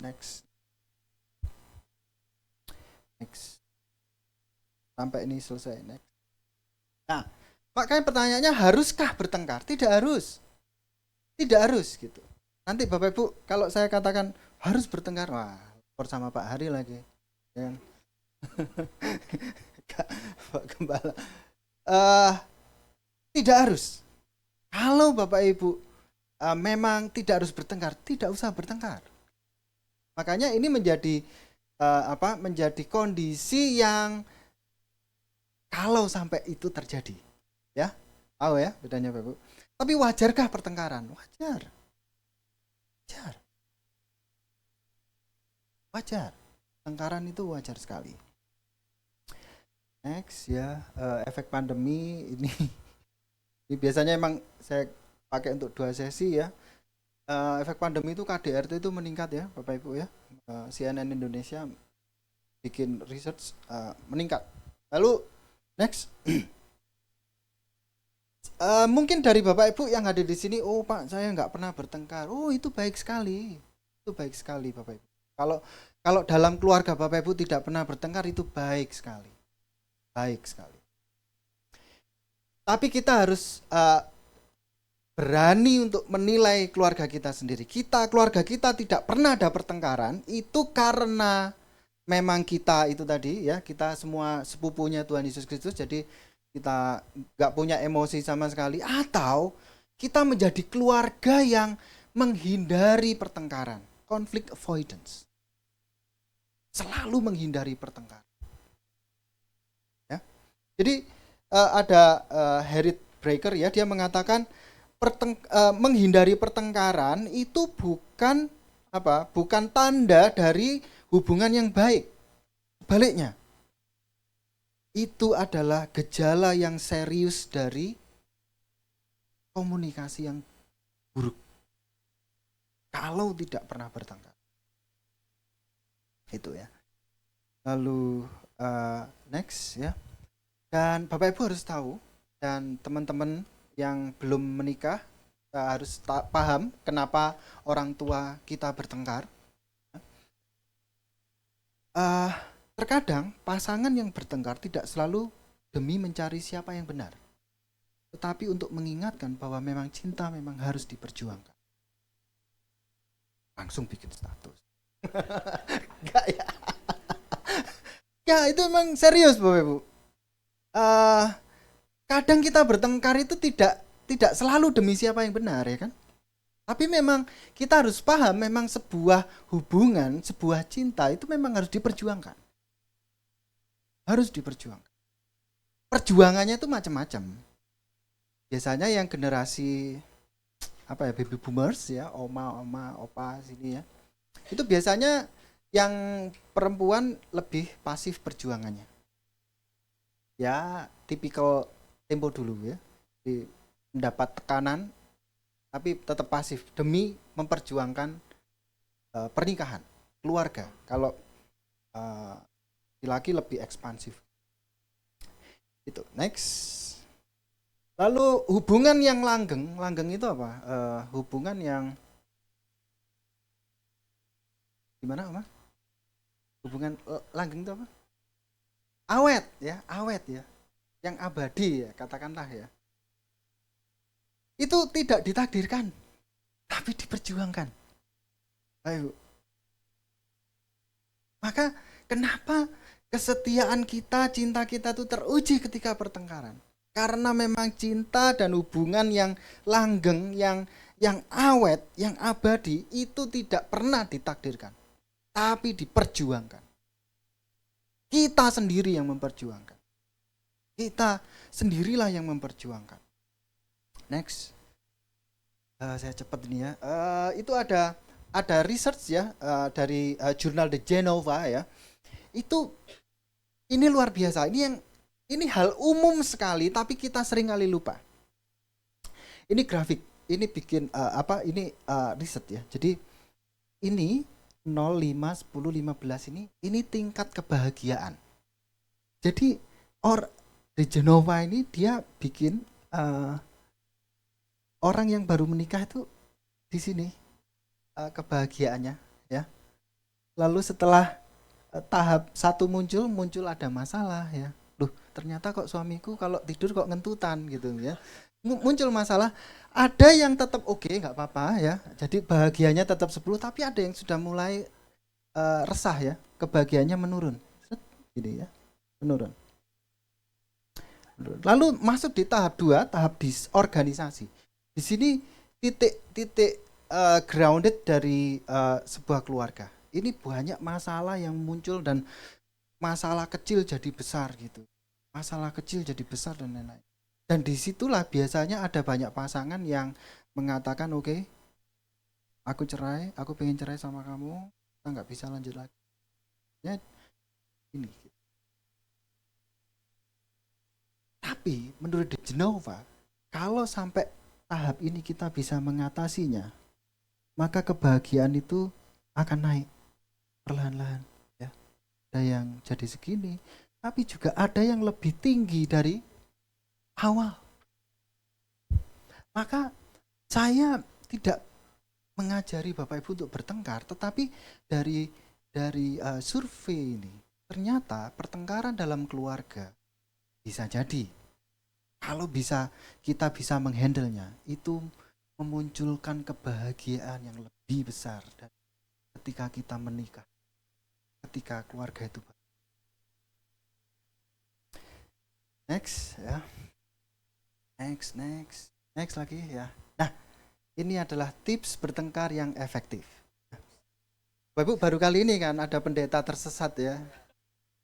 Sampai ini selesai. Next. Nah, makanya pertanyaannya, haruskah bertengkar? Tidak harus gitu. Nanti Bapak Ibu kalau saya katakan harus bertengkar, wah, bersama Pak Hari lagi, ya. Pak Gembala. Tidak harus. Kalau Bapak Ibu memang tidak harus bertengkar, tidak usah bertengkar. Makanya ini menjadi menjadi kondisi yang kalau sampai itu terjadi, ya, tahu ya bedanya Bapak Ibu. Tapi wajarkah pertengkaran? Wajar. Tengkaran itu wajar sekali. Next ya, efek pandemi ini, ini biasanya emang saya pakai untuk 2 sesi ya. Efek pandemi itu KDRT itu meningkat ya, Bapak Ibu ya. CNN Indonesia bikin research meningkat. Lalu next, mungkin dari Bapak Ibu yang ada di sini, oh Pak saya nggak pernah bertengkar. Oh itu baik sekali, itu baik sekali Bapak Ibu. Kalau kalau dalam keluarga Bapak Ibu tidak pernah bertengkar itu baik sekali. Baik sekali. Tapi kita harus berani untuk menilai keluarga kita sendiri. Keluarga kita tidak pernah ada pertengkaran itu karena memang kita itu tadi ya, kita semua sepupunya Tuhan Yesus Kristus, jadi kita nggak punya emosi sama sekali, atau kita menjadi keluarga yang menghindari pertengkaran, conflict avoidance, selalu menghindari pertengkaran. Jadi ada Harriet Breaker ya, dia mengatakan menghindari pertengkaran itu bukan tanda dari hubungan yang baik. Sebaliknya, itu adalah gejala yang serius dari komunikasi yang buruk. Kalau tidak pernah bertengkar. Itu ya. Lalu next ya. Dan Bapak Ibu harus tahu, dan teman-teman yang belum menikah harus paham kenapa orang tua kita bertengkar. Terkadang pasangan yang bertengkar tidak selalu demi mencari siapa yang benar, tetapi untuk mengingatkan bahwa memang cinta memang harus diperjuangkan. Langsung bikin status. Enggak ya? Ya itu memang serius Bapak Ibu. Kadang kita bertengkar itu tidak selalu demi siapa yang benar ya kan, tapi memang kita harus paham memang sebuah hubungan, sebuah cinta itu memang harus diperjuangkan, perjuangannya itu macam-macam. Biasanya yang generasi baby boomers ya, oma opa sini ya, itu biasanya yang perempuan lebih pasif perjuangannya. Ya tipikal tempo dulu ya, mendapat tekanan tapi tetap pasif demi memperjuangkan pernikahan, keluarga. Kalau laki-laki lebih ekspansif. Itu next. Lalu hubungan yang langgeng itu apa? Hubungan yang gimana? Hubungan langgeng itu apa? Awet ya, yang abadi ya, katakanlah ya. Itu tidak ditakdirkan, tapi diperjuangkan. Ayo. Maka kenapa kesetiaan kita, cinta kita itu teruji ketika pertengkaran? Karena memang cinta dan hubungan yang langgeng, yang awet, yang abadi itu tidak pernah ditakdirkan, tapi diperjuangkan. Kita sendiri yang memperjuangkan. Kita sendirilah yang memperjuangkan. Next. Saya cepat ini ya. Itu ada research ya dari jurnal The Genova ya. Ini luar biasa. Ini hal umum sekali tapi kita sering kali lupa. Ini grafik. Ini bikin riset ya. Jadi ini 0, 5, 10, 15 ini tingkat kebahagiaan. Jadi di Genova ini dia bikin orang yang baru menikah itu di sini kebahagiaannya ya. Lalu setelah tahap 1 muncul ada masalah ya. Loh, ternyata kok suamiku kalau tidur kok ngentutan gitu ya. Muncul masalah, ada yang tetap oke, nggak apa-apa ya. Jadi bahagianya tetap 10, tapi ada yang sudah mulai resah ya, kebahagiaannya menurun. Gini ya, menurun. Lalu masuk di tahap 2, tahap disorganisasi. Di sini titik grounded dari sebuah keluarga. Ini banyak masalah yang muncul dan masalah kecil jadi besar gitu. Masalah kecil jadi besar dan lain-lain. Dan disitulah biasanya ada banyak pasangan yang mengatakan oke, aku pengen cerai sama kamu, kita nggak bisa lanjut lagi. Ya, ini. Tapi menurut De Genova, kalau sampai tahap ini kita bisa mengatasinya, maka kebahagiaan itu akan naik perlahan-lahan. Ya. Ada yang jadi segini, tapi juga ada yang lebih tinggi dari awal. Maka saya tidak mengajari Bapak Ibu untuk bertengkar, tetapi dari survei ini ternyata pertengkaran dalam keluarga bisa jadi, kalau kita bisa menghandlenya, itu memunculkan kebahagiaan yang lebih besar dari ketika kita menikah, ketika keluarga itu. Next ya, next lagi ya. Nah, ini adalah tips bertengkar yang efektif. Bapak Ibu, baru kali ini kan ada pendeta tersesat ya,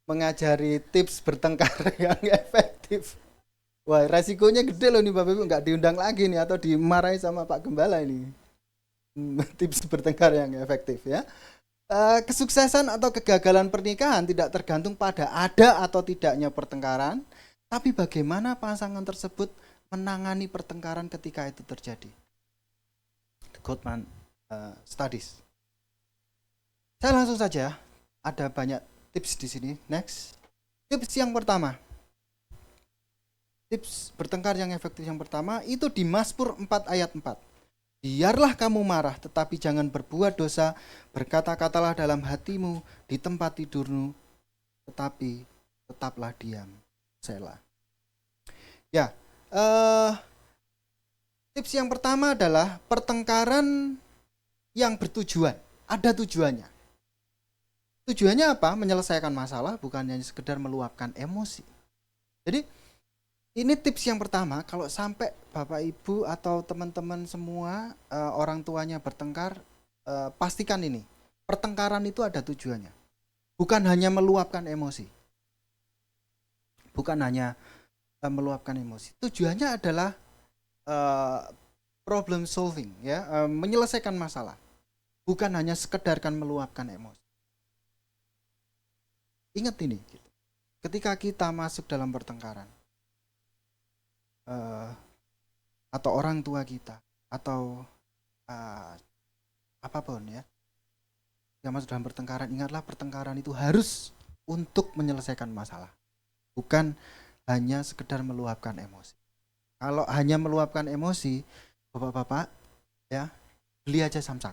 mengajari tips bertengkar yang efektif. Wah, resikonya gede loh nih Bapak Ibu, nggak diundang lagi nih atau dimarahi sama Pak Gembala ini. Tips bertengkar yang efektif ya. Kesuksesan atau kegagalan pernikahan tidak tergantung pada ada atau tidaknya pertengkaran, tapi bagaimana pasangan tersebut menangani pertengkaran ketika itu terjadi. The Gottman Studies. Saya langsung saja, ada banyak tips di sini. Next. Tips yang pertama. Tips bertengkar yang efektif yang pertama itu di Mazmur 4 ayat 4. Biarlah kamu marah, tetapi jangan berbuat dosa. Berkata-katalah dalam hatimu di tempat tidurmu, tetapi tetaplah diam. Selah. Ya, tips yang pertama adalah pertengkaran yang bertujuan. Ada tujuannya. Tujuannya apa? Menyelesaikan masalah, bukan hanya sekedar meluapkan emosi. Jadi ini tips yang pertama, kalau sampai Bapak Ibu atau teman-teman semua orang tuanya bertengkar, pastikan ini, pertengkaran itu ada tujuannya. Bukan hanya meluapkan emosi. Bukan hanya meluapkan emosi. Tujuannya adalah problem solving, ya, menyelesaikan masalah. Bukan hanya sekedar kan meluapkan emosi. Ingat ini, ketika kita masuk dalam pertengkaran, atau orang tua kita, atau apapun ya, yang masuk dalam pertengkaran, ingatlah pertengkaran itu harus untuk menyelesaikan masalah, bukan hanya sekedar meluapkan emosi. Kalau hanya meluapkan emosi, bapak-bapak ya, beli aja samsak,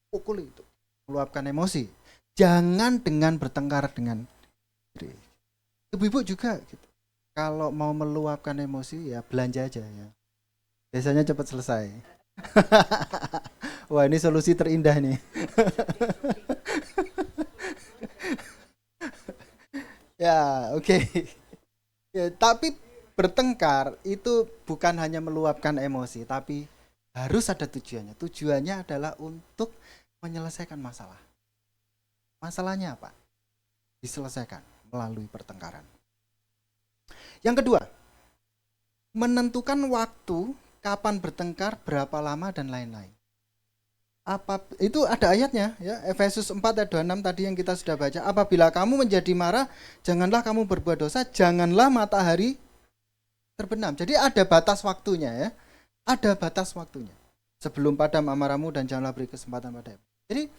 pukul itu, meluapkan emosi. Jangan dengan bertengkar dengan diri. Ibu-ibu juga gitu. Kalau mau meluapkan emosi ya belanja aja ya. Biasanya cepat selesai. Wah, ini solusi terindah nih. Ya, oke. Ya, tapi bertengkar itu bukan hanya meluapkan emosi, tapi harus ada tujuannya. Tujuannya adalah untuk menyelesaikan masalah. Masalahnya apa? Diselesaikan melalui pertengkaran. Yang kedua, menentukan waktu kapan bertengkar, berapa lama dan lain-lain. Itu ada ayatnya ya, Efesus 4 ayat 26 tadi yang kita sudah baca. Apabila kamu menjadi marah, janganlah kamu berbuat dosa, janganlah matahari terbenam. Jadi ada batas waktunya ya. Ada batas waktunya. Sebelum padam amarahmu dan janganlah beri kesempatan padanya. Jadi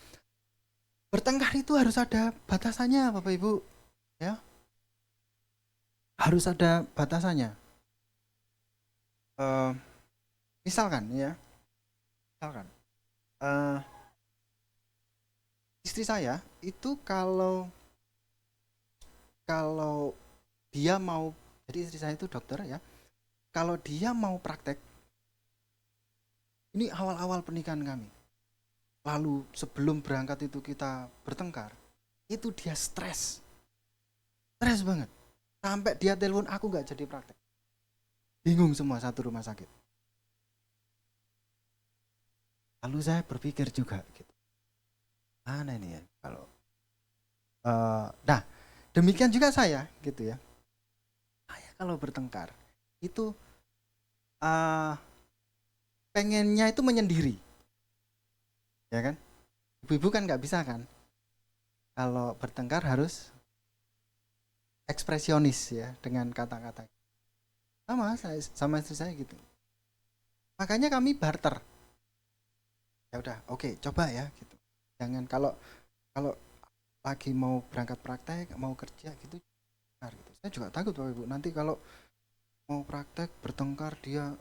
bertengkar itu harus ada batasannya Bapak Ibu ya. Harus ada batasannya. Misalkan istri saya itu kalau dia mau, jadi istri saya itu dokter ya, kalau dia mau praktek, ini awal-awal pernikahan kami, lalu sebelum berangkat itu kita bertengkar, itu dia stres banget, sampai dia telepon aku nggak jadi praktek, bingung semua satu rumah sakit. Lalu saya berpikir juga gitu, mana ini ya kalau nah demikian juga saya gitu ya, saya kalau bertengkar itu pengennya itu menyendiri. Ya kan? Ibu-ibu kan nggak bisa kan? Kalau bertengkar harus ekspresionis ya dengan kata-kata. Sama istri saya gitu. Makanya kami barter. Ya udah, oke, coba ya gitu. Jangan kalau kalau lagi mau berangkat praktek, mau kerja gitu. Saya juga takut Bapak Ibu, nanti kalau mau praktek bertengkar dia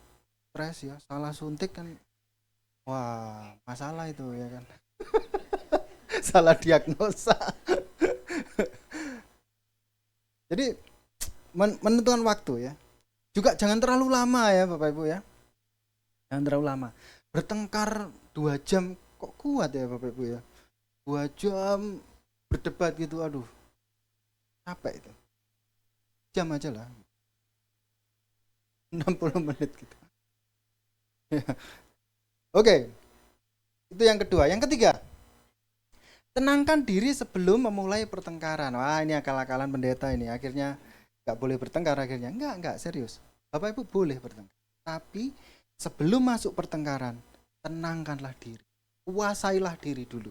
stres ya, salah suntik kan, wah masalah itu ya kan. Salah diagnosa. Jadi menentukan waktu ya. Juga jangan terlalu lama ya Bapak Ibu ya. Jangan terlalu lama. Bertengkar 2 jam kok kuat ya Bapak Ibu ya. 2 jam berdebat gitu, aduh. Capek itu. Jam aja lah. 60 menit gitu. Oke. Itu yang kedua. Yang ketiga, tenangkan diri sebelum memulai pertengkaran. Wah, ini akal-akalan pendeta ini. Akhirnya nggak boleh bertengkar akhirnya. Enggak, serius. Bapak Ibu boleh bertengkar. Tapi sebelum masuk pertengkaran, tenangkanlah diri. Kuasailah diri dulu.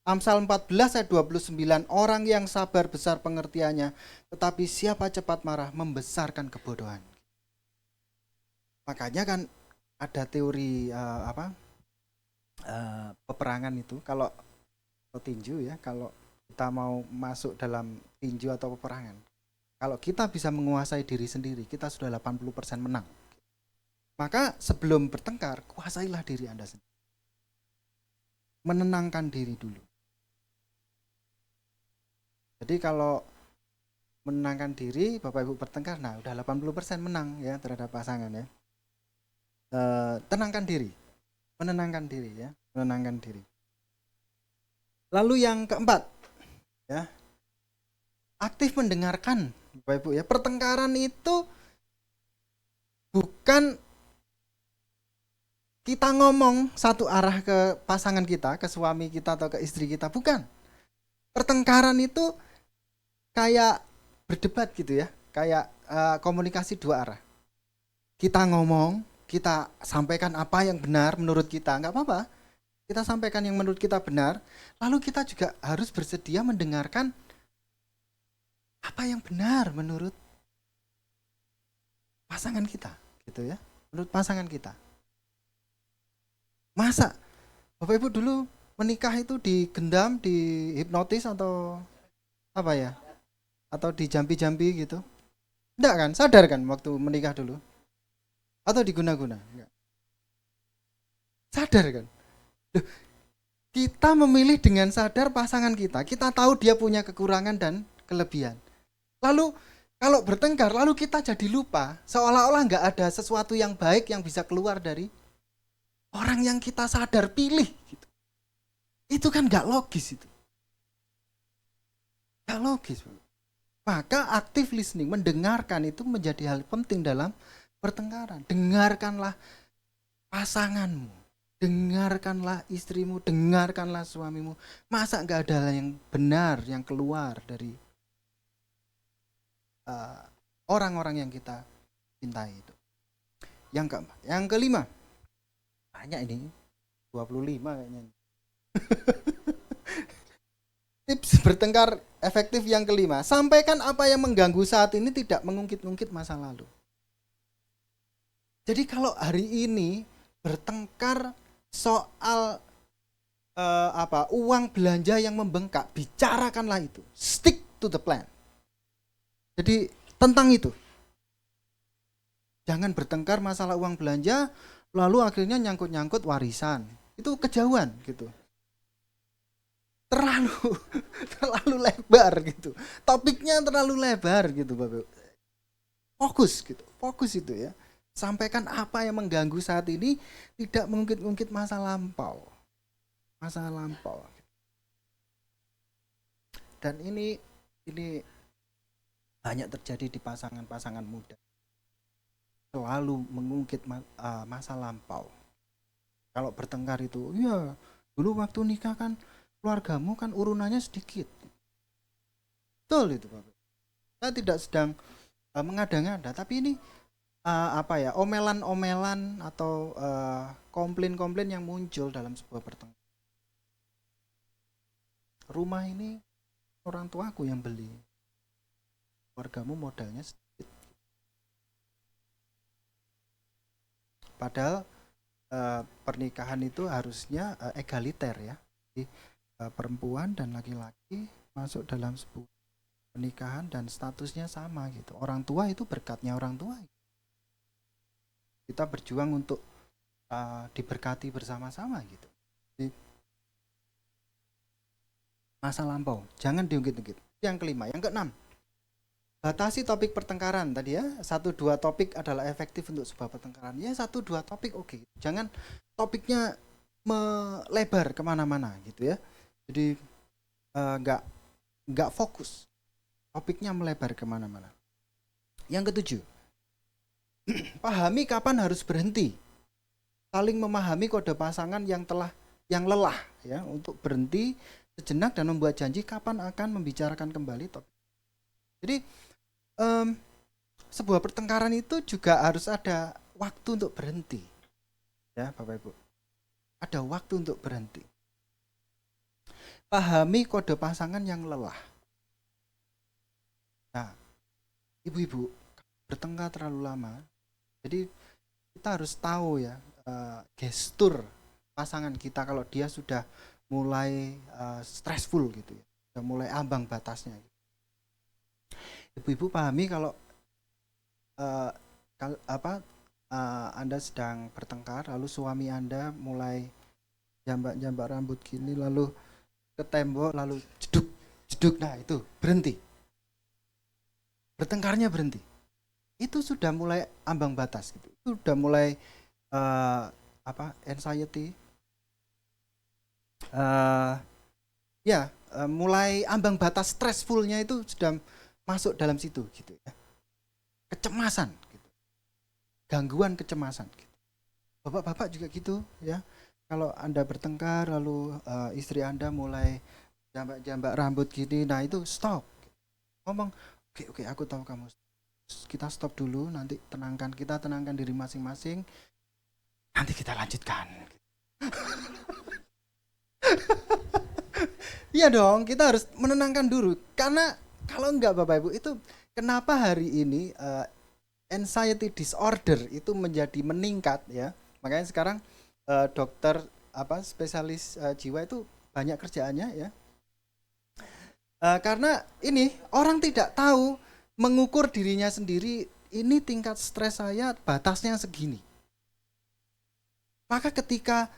Amsal 14 ayat 29, orang yang sabar besar pengertiannya, tetapi siapa cepat marah membesarkan kebodohan. Makanya kan ada teori peperangan itu, kalau tinju ya, kalau kita mau masuk dalam tinju atau peperangan, kalau kita bisa menguasai diri sendiri, kita sudah 80% menang. Maka sebelum bertengkar, kuasailah diri Anda sendiri. Menenangkan diri dulu. Jadi kalau menenangkan diri, Bapak Ibu bertengkar, nah udah 80% menang ya terhadap pasangan ya. Tenangkan diri, menenangkan diri ya, menenangkan diri. Lalu yang keempat, ya, aktif mendengarkan, Bapak Ibu ya. Pertengkaran itu bukan kita ngomong satu arah ke pasangan kita, ke suami kita atau ke istri kita, bukan. Pertengkaran itu kayak berdebat gitu ya, kayak komunikasi 2 arah. Kita ngomong, kita sampaikan apa yang benar menurut kita, nggak apa-apa. Kita sampaikan yang menurut kita benar, lalu kita juga harus bersedia mendengarkan apa yang benar menurut pasangan kita, gitu ya, menurut pasangan kita. Masa Bapak Ibu dulu menikah itu digendam, dihipnotis atau apa ya? Atau dijampi-jampi gitu? Enggak kan? Sadar kan waktu menikah dulu? Atau diguna-guna? Enggak. Sadar kan? Loh, kita memilih dengan sadar pasangan kita. Kita tahu dia punya kekurangan dan kelebihan. Lalu kalau bertengkar, lalu kita jadi lupa. Seolah-olah enggak ada sesuatu yang baik yang bisa keluar dari orang yang kita sadar pilih gitu. Itu kan enggak logis itu. Enggak logis. Maka active listening, mendengarkan itu menjadi hal penting dalam pertengkaran. Dengarkanlah pasanganmu, dengarkanlah istrimu, dengarkanlah suamimu. Masa enggak ada yang benar yang keluar dari orang-orang yang kita cintai itu. Yang keempat, yang kelima, banyak ini, 25 kayaknya. Tips bertengkar efektif yang kelima, sampaikan apa yang mengganggu saat ini, tidak mengungkit-ungkit masa lalu. Jadi kalau hari ini bertengkar soal uang belanja yang membengkak, bicarakanlah itu. Stick to the plan. Jadi tentang itu. Jangan bertengkar masalah uang belanja lalu akhirnya nyangkut-nyangkut warisan. Itu kejauhan gitu. Terlalu lebar gitu. Topiknya terlalu lebar gitu, Bapak. Fokus itu ya. Sampaikan apa yang mengganggu saat ini, tidak mengungkit-ungkit masa lampau. Dan ini banyak terjadi di pasangan-pasangan muda. Selalu mengungkit masa lampau. Kalau bertengkar itu, ya dulu waktu nikah kan keluargamu kan urunannya sedikit. Betul itu, Bapak. Saya tidak sedang mengada-ngada, tapi ini omelan-omelan atau komplain-komplain yang muncul dalam sebuah pertengkaran. Rumah ini orang tuaku yang beli. keluargamu modalnya sedikit. Padahal pernikahan itu harusnya egaliter ya. Jadi perempuan dan laki-laki masuk dalam sebuah pernikahan dan statusnya sama gitu. Orang tua itu berkatnya orang tua. Kita berjuang untuk diberkati bersama-sama gitu. Jadi, masa lampau jangan diungkit-ungkit. Yang kelima, yang keenam, batasi topik pertengkaran. Tadi ya 1-2 topik adalah efektif untuk sebuah pertengkaran. Ya 1-2 topik oke. Jangan topiknya melebar kemana-mana gitu ya. Jadi nggak fokus. Topiknya melebar kemana-mana. Yang ketujuh, pahami kapan harus berhenti. Saling memahami kode pasangan yang lelah ya, untuk berhenti sejenak dan membuat janji kapan akan membicarakan kembali topik. Jadi sebuah pertengkaran itu juga harus ada waktu untuk berhenti. Ya, Bapak Ibu. Ada waktu untuk berhenti. Pahami kode pasangan yang lelah. Nah, ibu-ibu, bertengkar terlalu lama. Jadi kita harus tahu ya, gestur pasangan kita kalau dia sudah mulai stressful gitu ya, sudah mulai ambang batasnya. Ibu-ibu pahami kalau Anda sedang bertengkar, lalu suami Anda mulai jambak-jambak rambut gini, lalu ke tembok, lalu jeduk, nah itu berhenti. Bertengkarnya berhenti. Itu sudah mulai ambang batas gitu. Itu sudah mulai anxiety. Mulai ambang batas stressfulnya itu sudah masuk dalam situ gitu ya. Kecemasan gitu. Gangguan kecemasan gitu. Bapak-bapak juga gitu ya. Kalau Anda bertengkar lalu istri Anda mulai jambak-jambak rambut gini, nah itu stop. Ngomong, oke, aku tahu kamu. Kita stop dulu, nanti kita tenangkan diri masing-masing. Nanti kita lanjutkan. Iya dong, kita harus menenangkan dulu. Karena kalau enggak Bapak Ibu, itu kenapa hari ini anxiety disorder itu menjadi meningkat ya. Makanya sekarang dokter spesialis jiwa itu banyak kerjaannya ya. Karena ini orang tidak tahu mengukur dirinya sendiri, ini tingkat stres saya batasnya segini. Maka ketika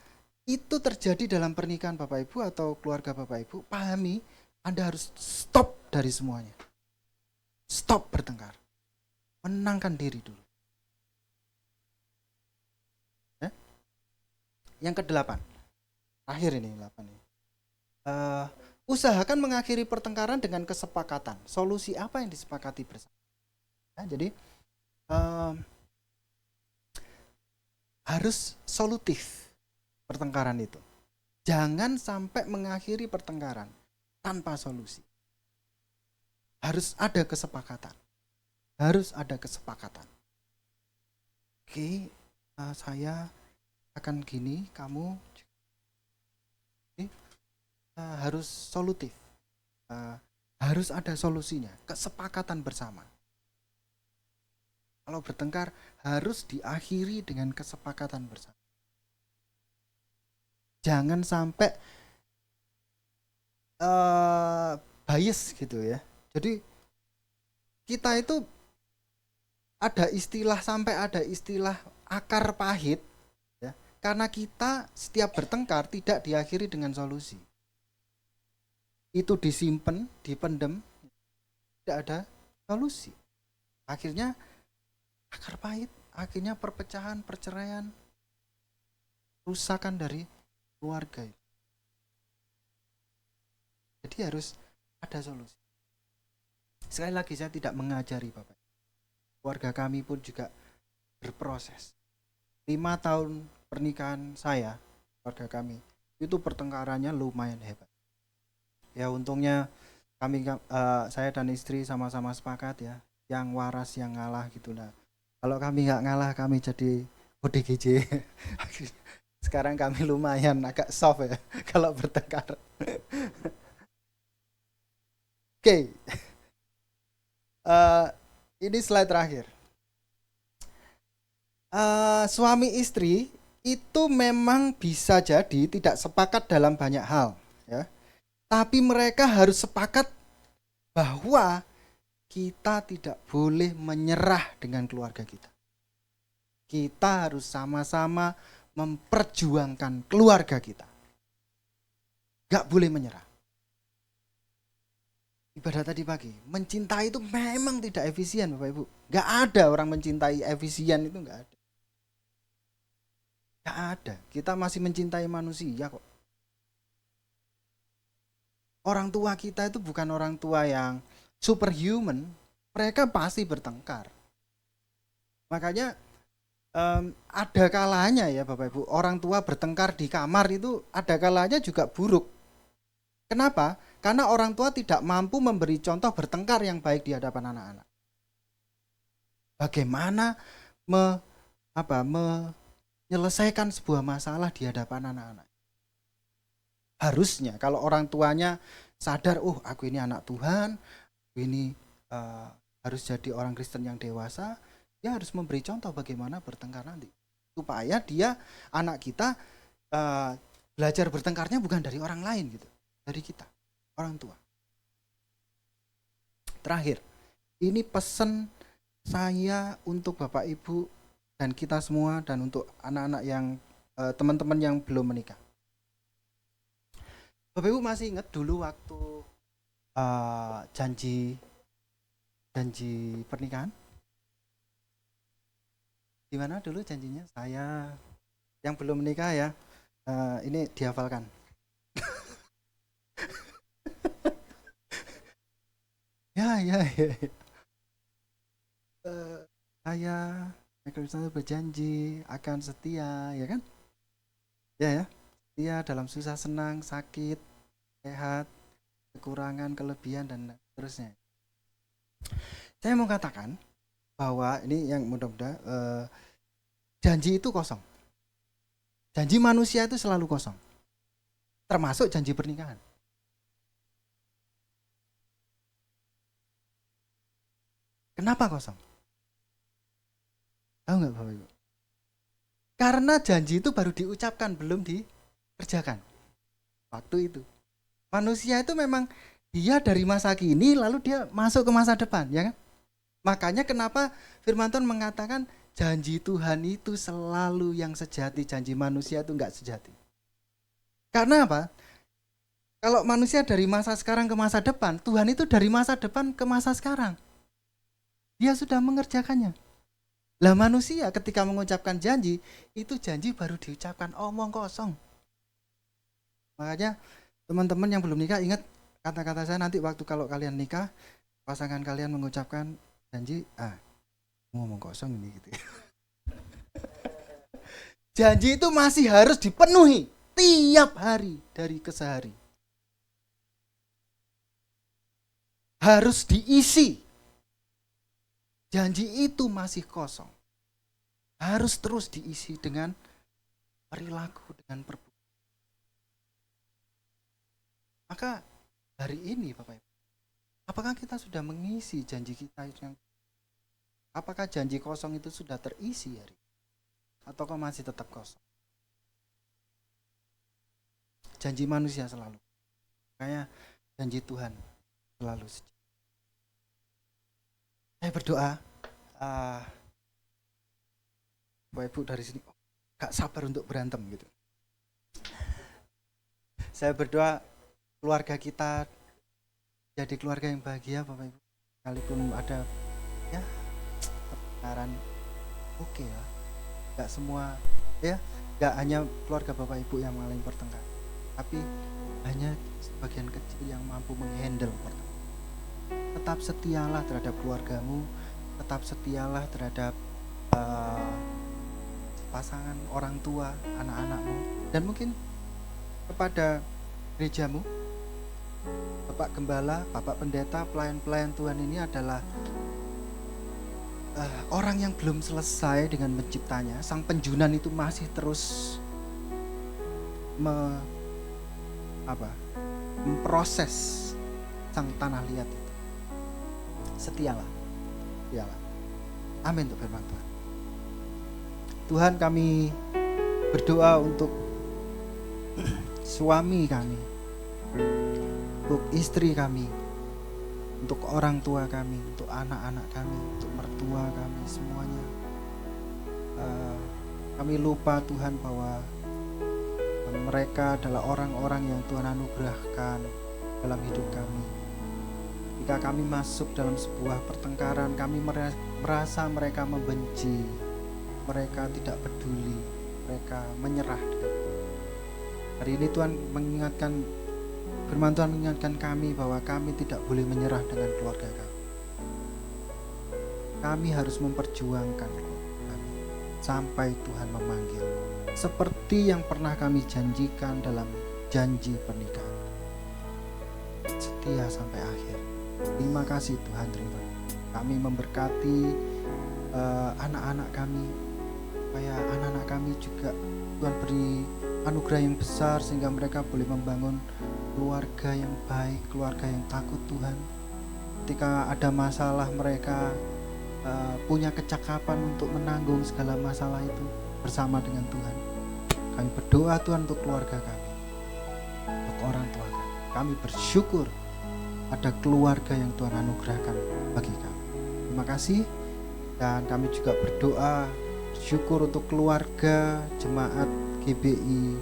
itu terjadi dalam pernikahan Bapak Ibu atau keluarga Bapak Ibu, pahami Anda harus stop dari semuanya. Stop bertengkar. Menenangkan diri dulu. Yang ke-8. Terakhir ini 8 ini. Usahakan mengakhiri pertengkaran dengan kesepakatan. Solusi apa yang disepakati bersama? Jadi harus solutif pertengkaran itu. Jangan sampai mengakhiri pertengkaran tanpa solusi. Harus ada kesepakatan. Oke, saya akan gini, kamu harus solutif, harus ada solusinya, kesepakatan bersama. Kalau bertengkar harus diakhiri dengan kesepakatan bersama. Jangan sampai bias gitu ya. Jadi kita itu ada istilah akar pahit ya, karena kita setiap bertengkar tidak diakhiri dengan solusi. Itu disimpan, dipendem, tidak ada solusi. Akhirnya akar pahit, akhirnya perpecahan, perceraian, rusakan dari keluarga. Jadi harus ada solusi. Sekali lagi saya tidak mengajari Bapak. Keluarga kami pun juga berproses. 5 tahun pernikahan saya, keluarga kami, itu pertengkarannya lumayan hebat. Ya untungnya saya dan istri sama-sama sepakat ya, yang waras yang ngalah gitu. Nah, kalau kami nggak ngalah, kami jadi ODGJ. Sekarang kami lumayan agak soft ya kalau bertengkar. Oke. Eh, ini slide terakhir. Suami istri itu memang bisa jadi tidak sepakat dalam banyak hal, ya. Tapi mereka harus sepakat bahwa kita tidak boleh menyerah dengan keluarga kita. Kita harus sama-sama memperjuangkan keluarga kita. Gak boleh menyerah. Ibadah tadi pagi, mencintai itu memang tidak efisien Bapak Ibu. Gak ada orang mencintai efisien, itu gak ada. Gak ada, kita masih mencintai manusia kok. Orang tua kita itu bukan orang tua yang superhuman, mereka pasti bertengkar. Makanya ada kalanya ya Bapak Ibu, orang tua bertengkar di kamar itu ada kalanya juga buruk. Kenapa? Karena orang tua tidak mampu memberi contoh bertengkar yang baik di hadapan anak-anak. Bagaimana menyelesaikan sebuah masalah di hadapan anak-anak. Harusnya kalau orang tuanya sadar, oh aku ini anak Tuhan, aku ini harus jadi orang Kristen yang dewasa, dia harus memberi contoh bagaimana bertengkar nanti. Supaya dia, anak kita belajar bertengkarnya bukan dari orang lain gitu, dari kita, orang tua. Terakhir, ini pesan saya untuk Bapak Ibu dan kita semua, dan untuk anak-anak yang teman-teman yang belum menikah. Bapak Ibu masih ingat dulu waktu janji pernikahan? Gimana dulu janjinya? Saya yang belum menikah ya, ini dihafalkan. Ya. Saya Michael Wisnu berjanji akan setia, ya kan? Ya. Setia dalam susah senang, sakit, sehat, kekurangan, kelebihan, dan seterusnya. Saya mau katakan bahwa ini yang mudah-mudahan janji itu kosong. Janji manusia itu selalu kosong. Termasuk janji pernikahan. Kenapa kosong? Tahu nggak Bapak Ibu? Karena janji itu baru diucapkan, belum dikerjakan. Waktu itu. Manusia itu memang dia dari masa kini lalu dia masuk ke masa depan, ya kan? Makanya kenapa firman Tuhan mengatakan janji Tuhan itu selalu yang sejati, janji manusia itu enggak sejati. Karena apa? Kalau manusia dari masa sekarang ke masa depan, Tuhan itu dari masa depan ke masa sekarang. Dia sudah mengerjakannya. Lah manusia ketika mengucapkan janji, itu janji baru diucapkan, omong kosong. Makanya teman-teman yang belum nikah ingat kata-kata saya nanti waktu kalau kalian nikah, pasangan kalian mengucapkan janji, ngomong kosong ini gitu. Janji itu masih harus dipenuhi tiap hari dari kesehari. Harus diisi. Janji itu masih kosong. Harus terus diisi dengan perilaku, dengan perbuatan. Maka hari ini Bapak Ibu, apakah kita sudah mengisi janji kita yang, apakah janji kosong itu sudah terisi hari ini? Ataukah masih tetap kosong? Janji manusia selalu. Kayak janji Tuhan selalu sejati. Saya berdoa, Bapak Ibu dari sini gak sabar untuk berantem gitu. Saya berdoa keluarga kita jadi keluarga yang bahagia Bapak Ibu. Sekalipun ada ya pertengkaran, oke lah. Gak semua ya, gak hanya keluarga Bapak Ibu yang mengalami pertengkaran, tapi hanya sebagian kecil yang mampu menghandle pertengkaran. Tetap setialah terhadap keluargamu, tetap setialah terhadap pasangan, orang tua, anak-anakmu, dan mungkin kepada gerejamu. Bapak Gembala, Bapak Pendeta, pelayan-pelayan Tuhan ini adalah orang yang belum selesai dengan menciptanya. Sang penjunan itu masih terus memproses sang tanah liat itu. Setialah. piala. Amin untuk firman Tuhan. Tuhan, kami berdoa untuk suami kami, untuk istri kami, untuk orang tua kami, untuk anak-anak kami, untuk mertua kami semuanya. Kami lupa Tuhan bahwa mereka adalah orang-orang yang Tuhan anugerahkan dalam hidup kami. Jika kami masuk dalam sebuah pertengkaran, kami merasa mereka membenci, mereka tidak peduli, mereka menyerah. Hari ini Tuhan mengingatkan, firman Tuhan mengingatkan kami bahwa kami tidak boleh menyerah dengan keluarga kami. Kami harus memperjuangkan kami sampai Tuhan memanggil, seperti yang pernah kami janjikan dalam janji pernikahan. Setia sampai akhir. Terima kasih Tuhan, terima kasih. Kami memberkati anak-anak kami, supaya anak-anak kami juga Tuhan beri anugerah yang besar sehingga mereka boleh membangun keluarga yang baik, keluarga yang takut Tuhan. Ketika ada masalah, mereka punya kecakapan untuk menanggung segala masalah itu bersama dengan Tuhan. Kami berdoa Tuhan untuk keluarga kami, untuk orang tua kami. Kami bersyukur ada keluarga yang Tuhan anugerahkan bagi kami. Terima kasih. Dan kami juga berdoa, bersyukur untuk keluarga jemaat GBI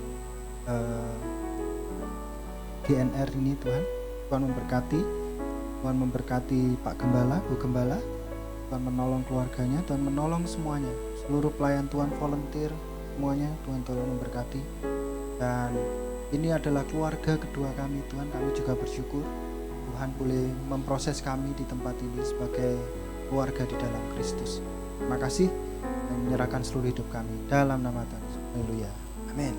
GNR ini Tuhan. Tuhan memberkati, Tuhan memberkati Pak Gembala, Bu Gembala. Tuhan menolong keluarganya, Tuhan menolong semuanya, seluruh pelayan Tuhan, volunteer, semuanya Tuhan tolong memberkati. Dan ini adalah keluarga kedua kami Tuhan. Kami juga bersyukur Tuhan boleh memproses kami di tempat ini sebagai keluarga di dalam Kristus. Terima kasih dan menyerahkan seluruh hidup kami dalam nama Tuhan. Haleluya. Amin.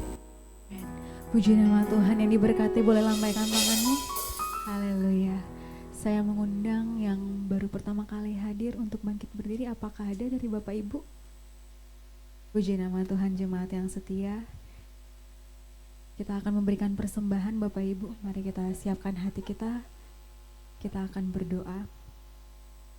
Puji nama Tuhan. Yang diberkati boleh lambaikan tanganmu. Haleluya. Saya mengundang yang baru pertama kali hadir untuk bangkit berdiri. Apakah ada dari Bapak Ibu? Puji nama Tuhan, jemaat yang setia. Kita akan memberikan persembahan Bapak Ibu. Mari kita siapkan hati kita. Kita akan berdoa.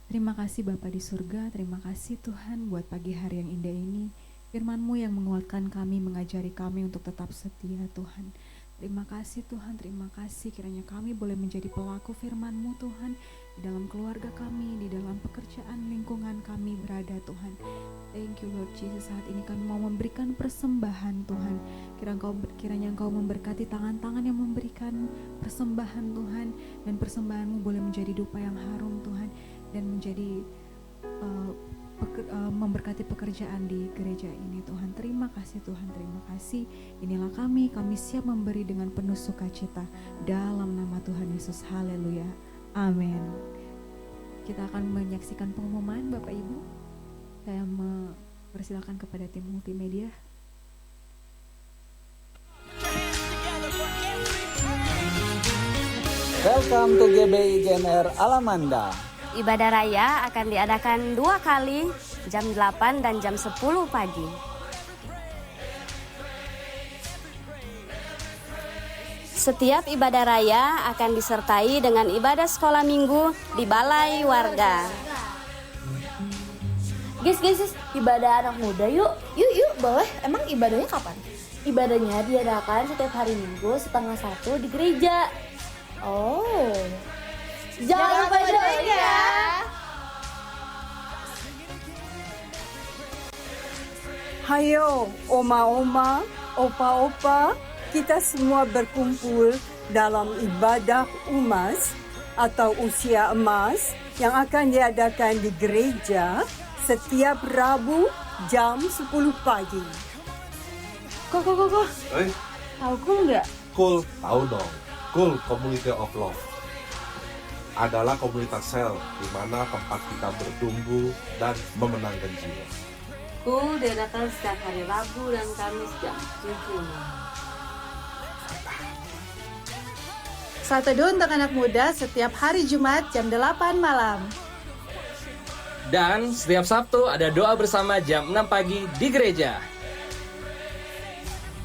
Terima kasih Bapa di surga, terima kasih Tuhan buat pagi hari yang indah ini. Firman-Mu yang menguatkan kami, mengajari kami untuk tetap setia Tuhan. Terima kasih Tuhan, terima kasih kiranya kami boleh menjadi pelaku firman-Mu Tuhan. Di dalam keluarga kami, di dalam pekerjaan lingkungan kami berada Tuhan. Thank you Lord Jesus, saat ini kami mau memberikan persembahan Tuhan. Kiranya Engkau memberkati tangan-tangan yang memberikan persembahan Tuhan. Dan persembahan-Mu boleh menjadi dupa yang harum Tuhan. Dan menjadi memberkati pekerjaan di gereja ini Tuhan. Terima kasih Tuhan, terima kasih. Inilah kami siap memberi dengan penuh sukacita dalam nama Tuhan Yesus. Haleluya, amin. Kita akan menyaksikan pengumuman Bapak Ibu. Saya mempersilakan kepada tim multimedia. Welcome to GBI GNR Alamanda. Ibadah raya akan diadakan 2 kali, jam 8 dan jam 10 pagi. Setiap ibadah raya akan disertai dengan ibadah sekolah minggu di balai warga. Guys, ibadah anak muda yuk. Yuk, boleh. Emang ibadahnya kapan? Ibadahnya diadakan setiap hari Minggu 12:30 di gereja. Oh, jangan lupa join ya. Hayo, oma-oma, opa-opa, kita semua berkumpul dalam ibadah umas atau usia emas yang akan diadakan di gereja setiap Rabu jam 10 pagi. Kok. Tahu Kul nggak? Kul, tahu dong. Kul Community of Love adalah komunitas sel di mana tempat kita bertumbuh dan memenangkan jiwa. Kul diadakan setiap hari Rabu dan Kamis jam 7. Saat teduh untuk anak muda setiap hari Jumat jam 8 malam. Dan setiap Sabtu ada doa bersama jam 6 pagi di gereja.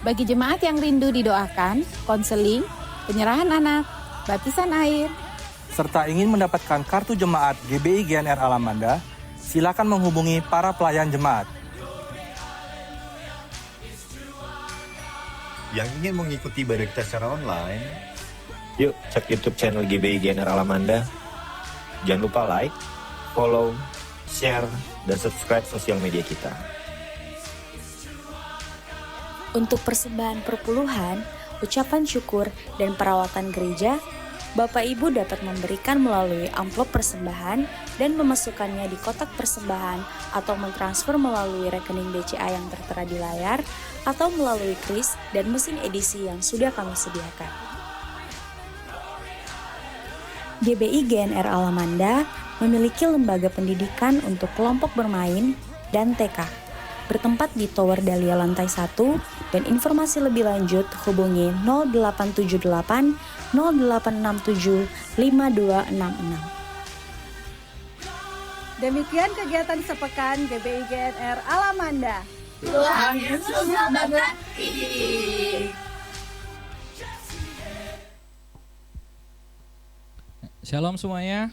Bagi jemaat yang rindu didoakan, konseling, penyerahan anak, baptisan air, Serta ingin mendapatkan kartu jemaat GBI GNR Alamanda, silakan menghubungi para pelayan jemaat. Yang ingin mengikuti ibadah kita secara online, yuk cek YouTube channel GBI GNR Alamanda. Jangan lupa like, follow, share, dan subscribe sosial media kita. Untuk persembahan perpuluhan, ucapan syukur, dan perawatan gereja, Bapak Ibu dapat memberikan melalui amplop persembahan dan memasukkannya di kotak persembahan atau mentransfer melalui rekening BCA yang tertera di layar atau melalui kris dan mesin edisi yang sudah kami sediakan. GBI GNR Alamanda memiliki lembaga pendidikan untuk kelompok bermain dan TK, bertempat di Tower Dahlia lantai 1, dan informasi lebih lanjut hubungi 0878 0867 5266. Demikian kegiatan sepekan GBI GNR Alamanda. Tuhan Yesus memberkati. Shalom semuanya.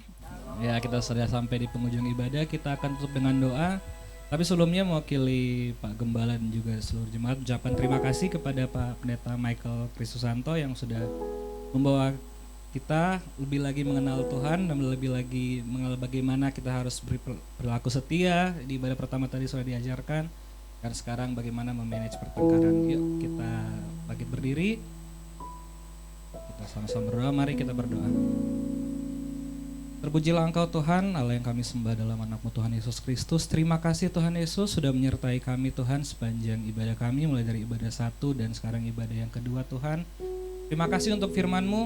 Ya, kita sudah sampai di penghujung ibadah. Kita akan tutup dengan doa. Tapi sebelumnya mewakili Pak Gembala dan juga seluruh jemaat ucapkan terima kasih kepada Pak Pendeta Michael Kristusanto yang sudah membawa kita lebih lagi mengenal Tuhan dan lebih lagi mengenal bagaimana kita harus berlaku setia. Di ibadah pertama tadi sudah diajarkan, dan sekarang bagaimana memanage pertengkaran. Yuk kita bangkit berdiri, kita sama-sama berdoa. Mari kita berdoa. Terpujilah Engkau Tuhan, Allah yang kami sembah dalam anak-Mu Tuhan Yesus Kristus. Terima kasih Tuhan Yesus sudah menyertai kami Tuhan sepanjang ibadah kami, mulai dari ibadah 1 dan sekarang ibadah yang kedua Tuhan. Terima kasih untuk firman-Mu,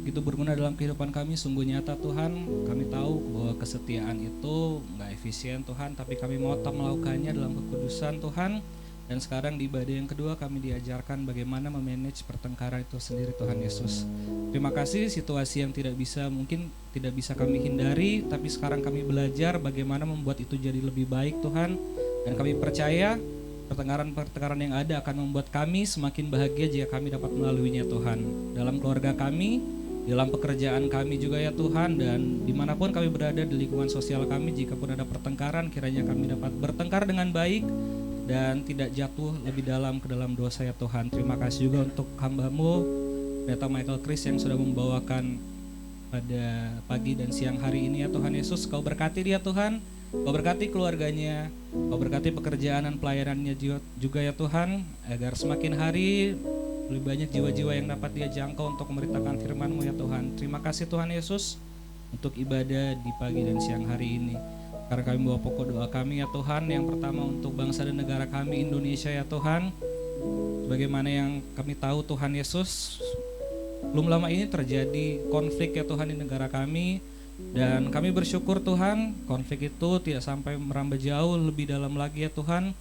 begitu berguna dalam kehidupan kami, sungguh nyata Tuhan. Kami tahu bahwa kesetiaan itu gak efisien Tuhan, tapi kami mau tetap melakukannya dalam kekudusan Tuhan. Dan sekarang di ibadah yang kedua kami diajarkan bagaimana memanage pertengkaran itu sendiri Tuhan Yesus. Terima kasih situasi yang mungkin tidak bisa kami hindari, tapi sekarang kami belajar bagaimana membuat itu jadi lebih baik Tuhan. Dan kami percaya pertengkaran yang ada akan membuat kami semakin bahagia jika kami dapat melaluinya Tuhan. Dalam keluarga kami, dalam pekerjaan kami juga ya Tuhan, dan dimanapun kami berada di lingkungan sosial kami, jika pun ada pertengkaran, kiranya kami dapat bertengkar dengan baik dan tidak jatuh lebih dalam ke dalam dosa ya Tuhan. Terima kasih juga untuk hamba-Mu Pendeta Michael Chris yang sudah membawakan pada pagi dan siang hari ini ya Tuhan Yesus. Kau berkati dia Tuhan, Kau berkati keluarganya, Kau berkati pekerjaan dan pelayanannya juga ya Tuhan, agar semakin hari lebih banyak jiwa-jiwa yang dapat dia jangkau untuk memberitakan firman-Mu ya Tuhan. Terima kasih Tuhan Yesus untuk ibadah di pagi dan siang hari ini. Karena kami bawa pokok doa kami ya Tuhan, yang pertama untuk bangsa dan negara kami Indonesia ya Tuhan. Bagaimana yang kami tahu Tuhan Yesus, belum lama ini terjadi konflik ya Tuhan di negara kami. Dan kami bersyukur Tuhan, konflik itu tidak sampai merambah jauh lebih dalam lagi ya Tuhan.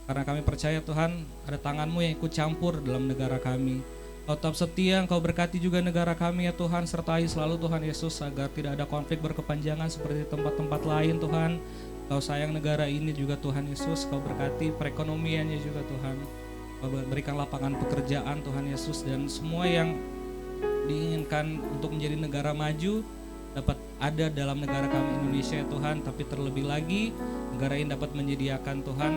Karena kami percaya Tuhan, ada tangan-Mu yang ikut campur dalam negara kami. Kau tetap setia, Kau berkati juga negara kami ya Tuhan, sertai selalu Tuhan Yesus agar tidak ada konflik berkepanjangan seperti tempat-tempat lain Tuhan. Kau sayang negara ini juga Tuhan Yesus, Kau berkati perekonomiannya juga Tuhan. Kau berikan lapangan pekerjaan Tuhan Yesus, dan semua yang diinginkan untuk menjadi negara maju dapat ada dalam negara kami Indonesia ya Tuhan. Tapi terlebih lagi negara ini dapat menyediakan Tuhan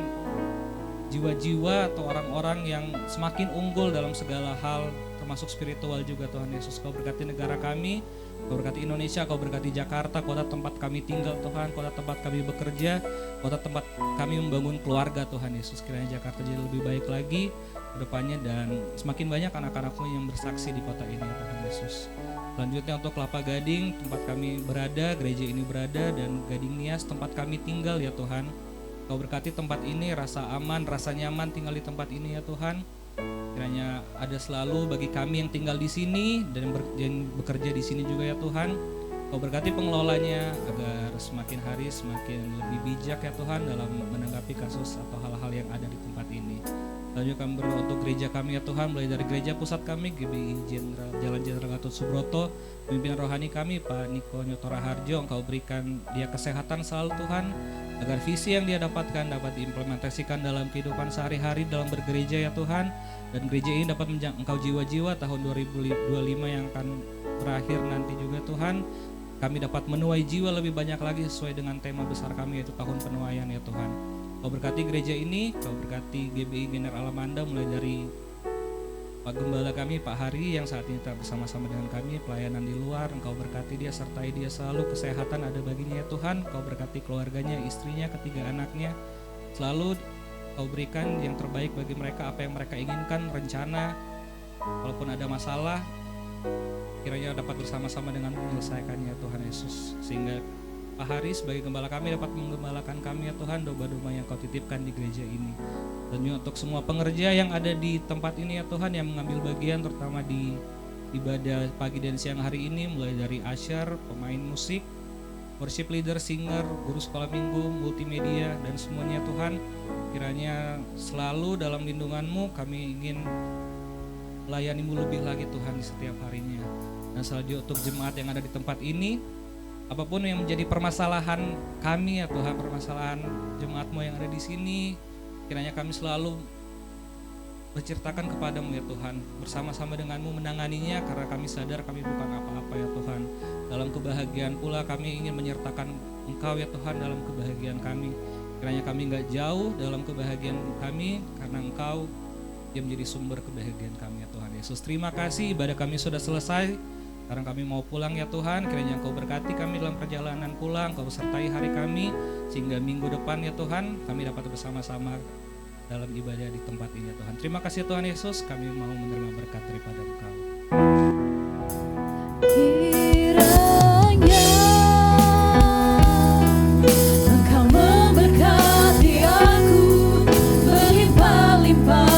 jiwa-jiwa atau orang-orang yang semakin unggul dalam segala hal, termasuk spiritual juga Tuhan Yesus. Kau berkati negara kami, Kau berkati Indonesia, Kau berkati Jakarta, kota tempat kami tinggal Tuhan, kota tempat kami bekerja, kota tempat kami membangun keluarga Tuhan Yesus. Kiranya Jakarta jadi lebih baik lagi ke depannya, dan semakin banyak anak-anak-Mu yang bersaksi di kota ini Tuhan Yesus. Selanjutnya untuk Kelapa Gading, tempat kami berada, gereja ini berada, dan Gading Nias, tempat kami tinggal ya Tuhan. Kau berkati tempat ini, rasa aman, rasa nyaman tinggal di tempat ini ya Tuhan. Kiranya ada selalu bagi kami yang tinggal di sini dan bekerja di sini juga ya Tuhan. Kau berkati pengelolanya agar semakin hari semakin lebih bijak ya Tuhan dalam menanggapi kasus atau hal-hal yang ada di tempat ini. Lalu kami berdoa untuk gereja kami ya Tuhan, mulai dari gereja pusat kami GBI Jalan Jenderal Gatot Subroto, pimpinan rohani kami Pak Niko Nyotora Harjo, Engkau berikan dia kesehatan selalu Tuhan, agar visi yang dia dapatkan dapat diimplementasikan dalam kehidupan sehari-hari dalam bergereja ya Tuhan, dan gereja ini dapat menjangkau jiwa-jiwa tahun 2025 yang akan berakhir nanti juga Tuhan. kami dapat menuai jiwa lebih banyak lagi sesuai dengan tema besar kami, yaitu tahun penuaian ya Tuhan. Kau berkati gereja ini, Kau berkati GBI GNR Alamanda, mulai dari Pak Gembala kami, Pak Hari yang saat ini tak bersama-sama dengan kami, pelayanan di luar. Engkau berkati dia, sertai dia selalu, kesehatan ada baginya ya Tuhan. Kau berkati keluarganya, istrinya, ketiga anaknya. Selalu Kau berikan yang terbaik bagi mereka, apa yang mereka inginkan, rencana. Walaupun ada masalah, kiranya dapat bersama-sama dengan menyelesaikannya Tuhan Yesus. Sehingga Pak Hari sebagai gembala kami dapat menggembalakan kami ya Tuhan, domba-domba yang Kau titipkan di gereja ini. Dan juga untuk semua pengerja yang ada di tempat ini ya Tuhan, yang mengambil bagian terutama di ibadah pagi dan siang hari ini, mulai dari asyar, pemain musik, worship leader, singer, guru sekolah minggu, multimedia, dan semuanya Tuhan, kiranya selalu dalam lindungan-Mu. Kami ingin layani-Mu lebih lagi Tuhan di setiap harinya. Dan selanjutnya untuk jemaat yang ada di tempat ini, apapun yang menjadi permasalahan kami ya Tuhan, permasalahan jemaat-Mu yang ada di sini, kiranya kami selalu menceritakan kepada-Mu ya Tuhan, bersama-sama dengan-Mu menanganinya, karena kami sadar kami bukan apa-apa ya Tuhan. Dalam kebahagiaan pula kami ingin menyertakan Engkau ya Tuhan dalam kebahagiaan kami. Kiranya kami gak jauh dalam kebahagiaan kami, karena Engkau yang menjadi sumber kebahagiaan kami ya Tuhan Yesus. Terima kasih, ibadah kami sudah selesai. Sekarang kami mau pulang ya Tuhan, kiranya Engkau berkati kami dalam perjalanan pulang, Engkau sertai hari kami, sehingga minggu depan ya Tuhan kami dapat bersama-sama dalam ibadah di tempat ini ya Tuhan. Terima kasih Tuhan Yesus, kami mau menerima berkat daripada Engkau. Kiranya Engkau memberkati aku berlimpah-limpah.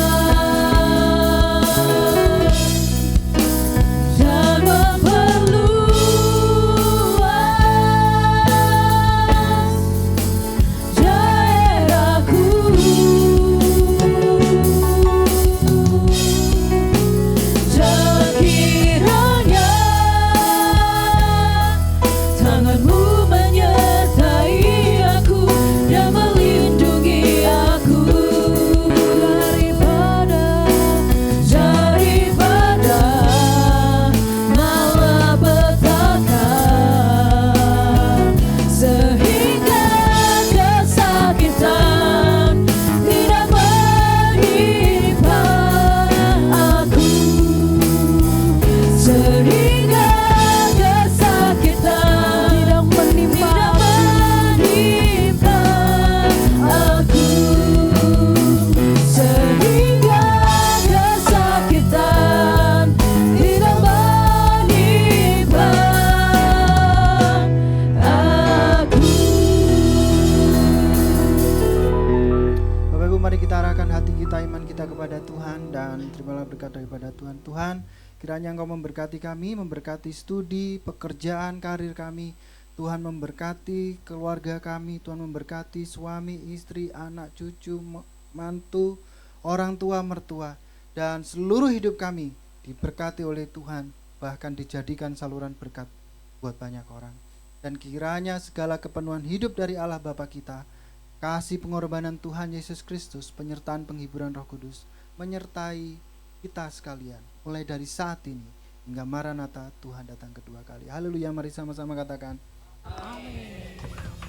Tuhan, kiranya Engkau memberkati kami, memberkati studi, pekerjaan, karir kami. Tuhan memberkati keluarga kami, Tuhan memberkati suami, istri, anak, cucu, mantu, orang tua, mertua. Dan seluruh hidup kami diberkati oleh Tuhan, bahkan dijadikan saluran berkat buat banyak orang. Dan kiranya segala kepenuhan hidup dari Allah Bapa kita, kasih pengorbanan Tuhan Yesus Kristus, penyertaan penghiburan Roh Kudus, menyertai kita sekalian, mulai dari saat ini hingga Maranatha, Tuhan datang kedua kali. Haleluya, mari sama-sama katakan amin.